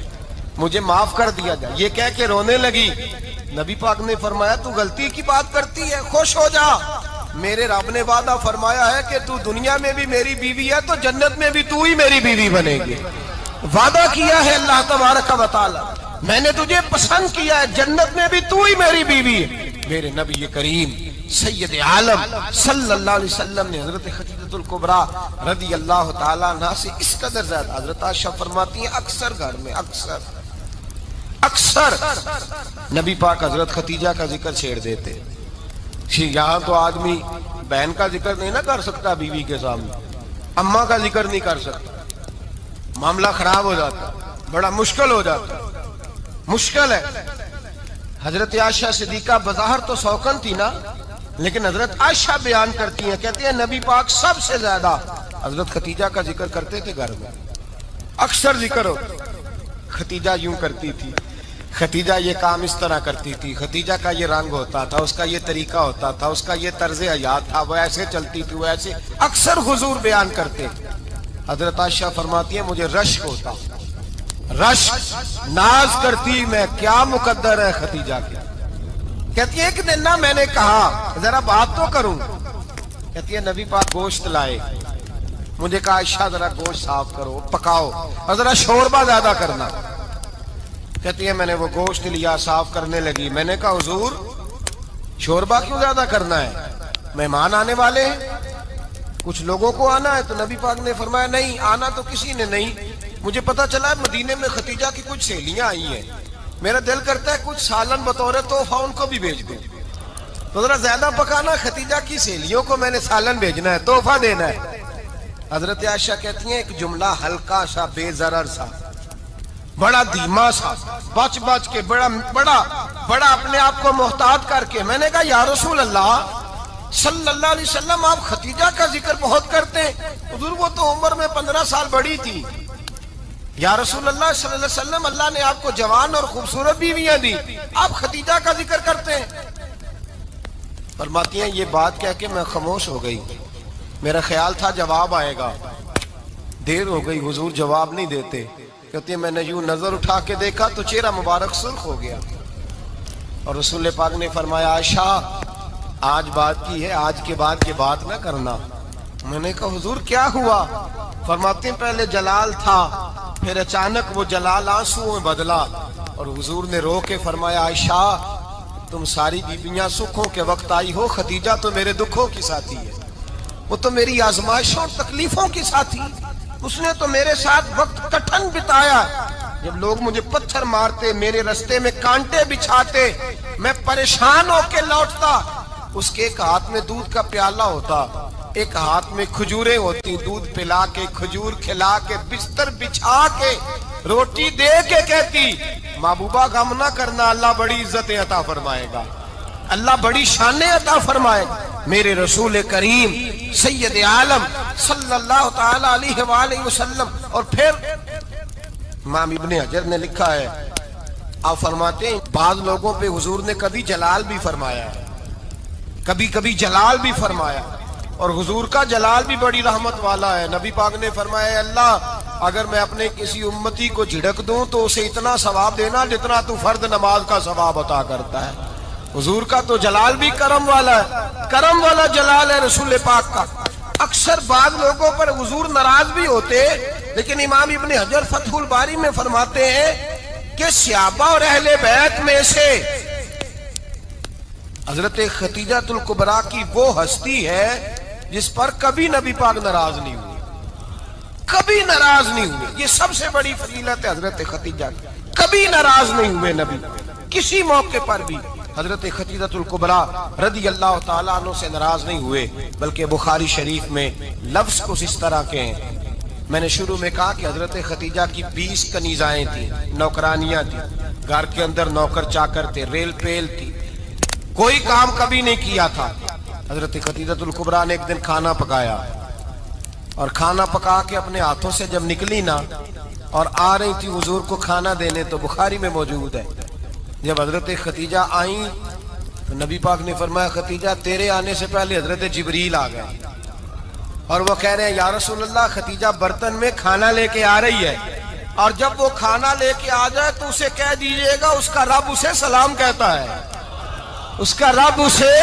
مجھے معاف کر دیا جائے۔ یہ کہہ کے رونے لگی۔ نبی پاک نے فرمایا تو غلطی کی بات کرتی ہے، خوش ہو جا، میرے رب نے وعدہ فرمایا ہے کہ تو دنیا میں بھی میری بیوی ہے تو جنت میں بھی تو ہی میری بیوی بنے گی۔ وعدہ کیا ہے اللہ تبارک و تعالی، میں نے تجھے پسند کیا ہے، جنت میں بھی تو ہی میری بیوی ہے۔ میرے نبی کریم سید عالم صلی اللہ علیہ وسلم نے حضرت خدیجہ الکبریٰ رضی اللہ تعالیٰ عنہ سے اس قدر زیادہ، حضرت عائشہ فرماتی ہیں اکثر گھر میں اکثر نبی پاک حضرت خدیجہ کا ذکر چھیڑ دیتے۔ یہاں تو آدمی بہن کا ذکر نہیں نہ کر سکتا بیوی کے سامنے، اماں کا ذکر نہیں کر سکتا، معاملہ خراب ہو جاتا، بڑا مشکل ہو جاتا، مشکل ہے۔ حضرت عائشہ صدیقہ بظاہر تو سوکن تھی نا، لیکن حضرت عائشہ بیان کرتی ہیں، کہتی ہیں نبی پاک سب سے زیادہ حضرت خدیجہ کا ذکر کرتے تھے گھر میں، اکثر ذکر ہو۔ خدیجہ یوں کرتی تھی، خدیجہ یہ کام اس طرح کرتی تھی، خدیجہ کا یہ رنگ ہوتا تھا، اس کا یہ طریقہ ہوتا تھا، اس کا یہ طرز حیات تھا، وہ ایسے چلتی تھی، وہ ایسے، اکثر حضور بیان کرتے۔ حضرت عائشہ فرماتی ہیں مجھے رشک ہوتا، رشک، ناز کرتی میں، کیا مقدر ہے خدیجہ کی۔ کہتی ہے ایک دن نا میں نے کہا ذرا بات تو کروں، کہتی ہے نبی پاک گوشت لائے، مجھے کہا عائشہ ذرا گوشت صاف کرو، پکاؤ اور ذرا شوربہ زیادہ کرنا۔ کہتی ہے میں نے وہ گوشت لیا، صاف کرنے لگی، میں نے کہا حضور شوربہ کیوں زیادہ کرنا ہے، مہمان آنے والے ہیں، کچھ لوگوں کو آنا ہے۔ تو نبی پاک نے فرمایا نہیں، آنا تو کسی نے نہیں، مجھے پتا چلا ہے مدینے میں خدیجہ کی کچھ سہیلیاں آئی ہیں، میرا دل کرتا ہے کچھ سالن بطور تحفہ ان کو بھی بھیج دوں، تو ذرا زیادہ پکانا، خدیجہ کی سہیلیوں کو میں نے سالن بھیجنا ہے، تحفہ دینا ہے۔ حضرت عائشہ کہتی ہیں ایک جملہ ہلکا سا، بے ضرر سا، بڑا دھیما سا، بچ بچ کے، بڑا اپنے آپ کو محتاط کر کے، میں نے کہا یا رسول اللہ صلی اللہ علیہ وسلم آپ خدیجہ کا ذکر بہت کرتے ہیں، حضور وہ تو عمر میں 15 سال بڑی تھی۔ یا رسول اللہ صلی اللہ علیہ وسلم اللہ نے آپ کو جوان اور خوبصورت بیویاں دی، آپ خدیجہ کا ذکر کرتے ہیں۔ فرماتی ہیں یہ بات کہہ کے میں خاموش ہو گئی، میرا خیال تھا جواب آئے گا، دیر ہو گئی، حضور جواب نہیں دیتے۔ کہتی ہیں میں نے یوں نظر اٹھا کے دیکھا تو چہرہ مبارک سرخ ہو گیا، اور رسول پاک نے فرمایا عائشہ آج بات کی ہے، آج کے بعد یہ بات نہ کرنا۔ میں نے کہا حضور کیا ہوا؟ فرماتے ہیں پہلے جلال تھا، پھر اچانک وہ جلال آنسو میں بدلا، اور حضور نے رو کے فرمایا عائشہ تم ساری بیویاں سکھوں کے وقت آئی ہو، خدیجہ تو میرے دکھوں کی ساتھی ہے، وہ تو میری آزمائشوں اور تکلیفوں کی ساتھی، اس نے تو میرے ساتھ وقت کٹھن بتایا، جب لوگ مجھے پتھر مارتے، میرے رستے میں کانٹے بچھاتے، میں پریشان ہو کے لوٹتا، اس کے ایک ہاتھ میں دودھ کا پیالہ ہوتا، ایک ہاتھ میں کھجوریں ہوتی، دودھ پلا کے کھجور کھلا کے بستر بچھا کے روٹی دے کے کہتی محبوبہ غم نہ کرنا، اللہ بڑی عزتیں عطا فرمائے گا، اللہ بڑی شانیں عطا فرمائے گا۔ میرے رسول کریم سید عالم صلی اللہ تعالی علیہ وآلہ وسلم۔ اور پھر امام ابن حجر نے لکھا ہے، آپ فرماتے ہیں بعض لوگوں پہ حضور نے کبھی جلال بھی فرمایا ہے، کبھی کبھی جلال بھی فرمایا، اور حضور کا جلال بھی بڑی رحمت والا ہے۔ نبی پاک نے فرمایا اے اللہ اگر میں اپنے کسی امتی کو جھڑک دوں تو اسے اتنا ثواب دینا جتنا تو فرض نماز کا ثواب عطا کرتا ہے۔ حضور کا تو جلال بھی کرم والا ہے، کرم والا جلال ہے رسول پاک کا۔ اکثر بعض لوگوں پر حضور ناراض بھی ہوتے، لیکن امام ابن حجر فتح الباری میں فرماتے ہیں کہ صحابہ اور اہل بیت میں سے حضرت خدیجہ الکبریٰ کی وہ ہستی ہے جس پر کبھی نبی پاک ناراض نہیں ہوئے، کبھی ناراض نہیں ہوئے۔ یہ سب سے بڑی فضیلت ہے حضرت خدیجہ کی، کبھی ناراض نہیں ہوئے نبی، کسی موقع پر بھی حضرت خدیجہ الکبریٰ رضی اللہ تعالیٰ عنہ سے ناراض نہیں ہوئے، بلکہ بخاری شریف میں لفظ کچھ اس طرح کے ہیں۔ میں نے شروع میں کہا کہ حضرت خدیجہ کی 20 کنیزائیں تھیں، نوکرانیاں تھیں، گھر کے اندر نوکر چاکر تھے، ریل پیل تھی، کوئی کام کبھی نہیں کیا تھا۔ حضرت خدیجہ الکبریٰ نے ایک دن کھانا پکایا، اور کھانا پکا کے اپنے ہاتھوں سے جب نکلی نا اور آ رہی تھی حضور کو کھانا دینے، تو بخاری میں موجود ہے جب حضرت خدیجہ آئیں تو نبی پاک نے فرمایا خدیجہ تیرے آنے سے پہلے حضرت جبریل آ گئے، اور وہ کہہ رہے ہیں یا رسول اللہ خدیجہ برتن میں کھانا لے کے آ رہی ہے، اور جب وہ کھانا لے کے آ جائے تو اسے کہہ دیجئے گا اس کا رب اسے سلام کہتا ہے، اس کا رب اسے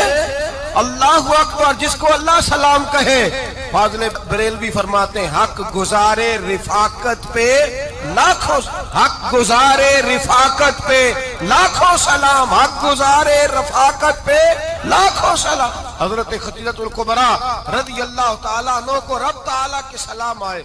اللہ اکبر، جس کو اللہ سلام کہے۔ فاضل بریلوی فرماتے ہیں حق گزارے رفاقت پہ لاکھوں، حق گزارے رفاقت پہ لاکھوں سلام، حق گزارے رفاقت پہ لاکھوں سلام۔ حضرت خدیجہ الکبریٰ رضی اللہ تعالیٰ عنہ کو رب تعالیٰ کے سلام آئے۔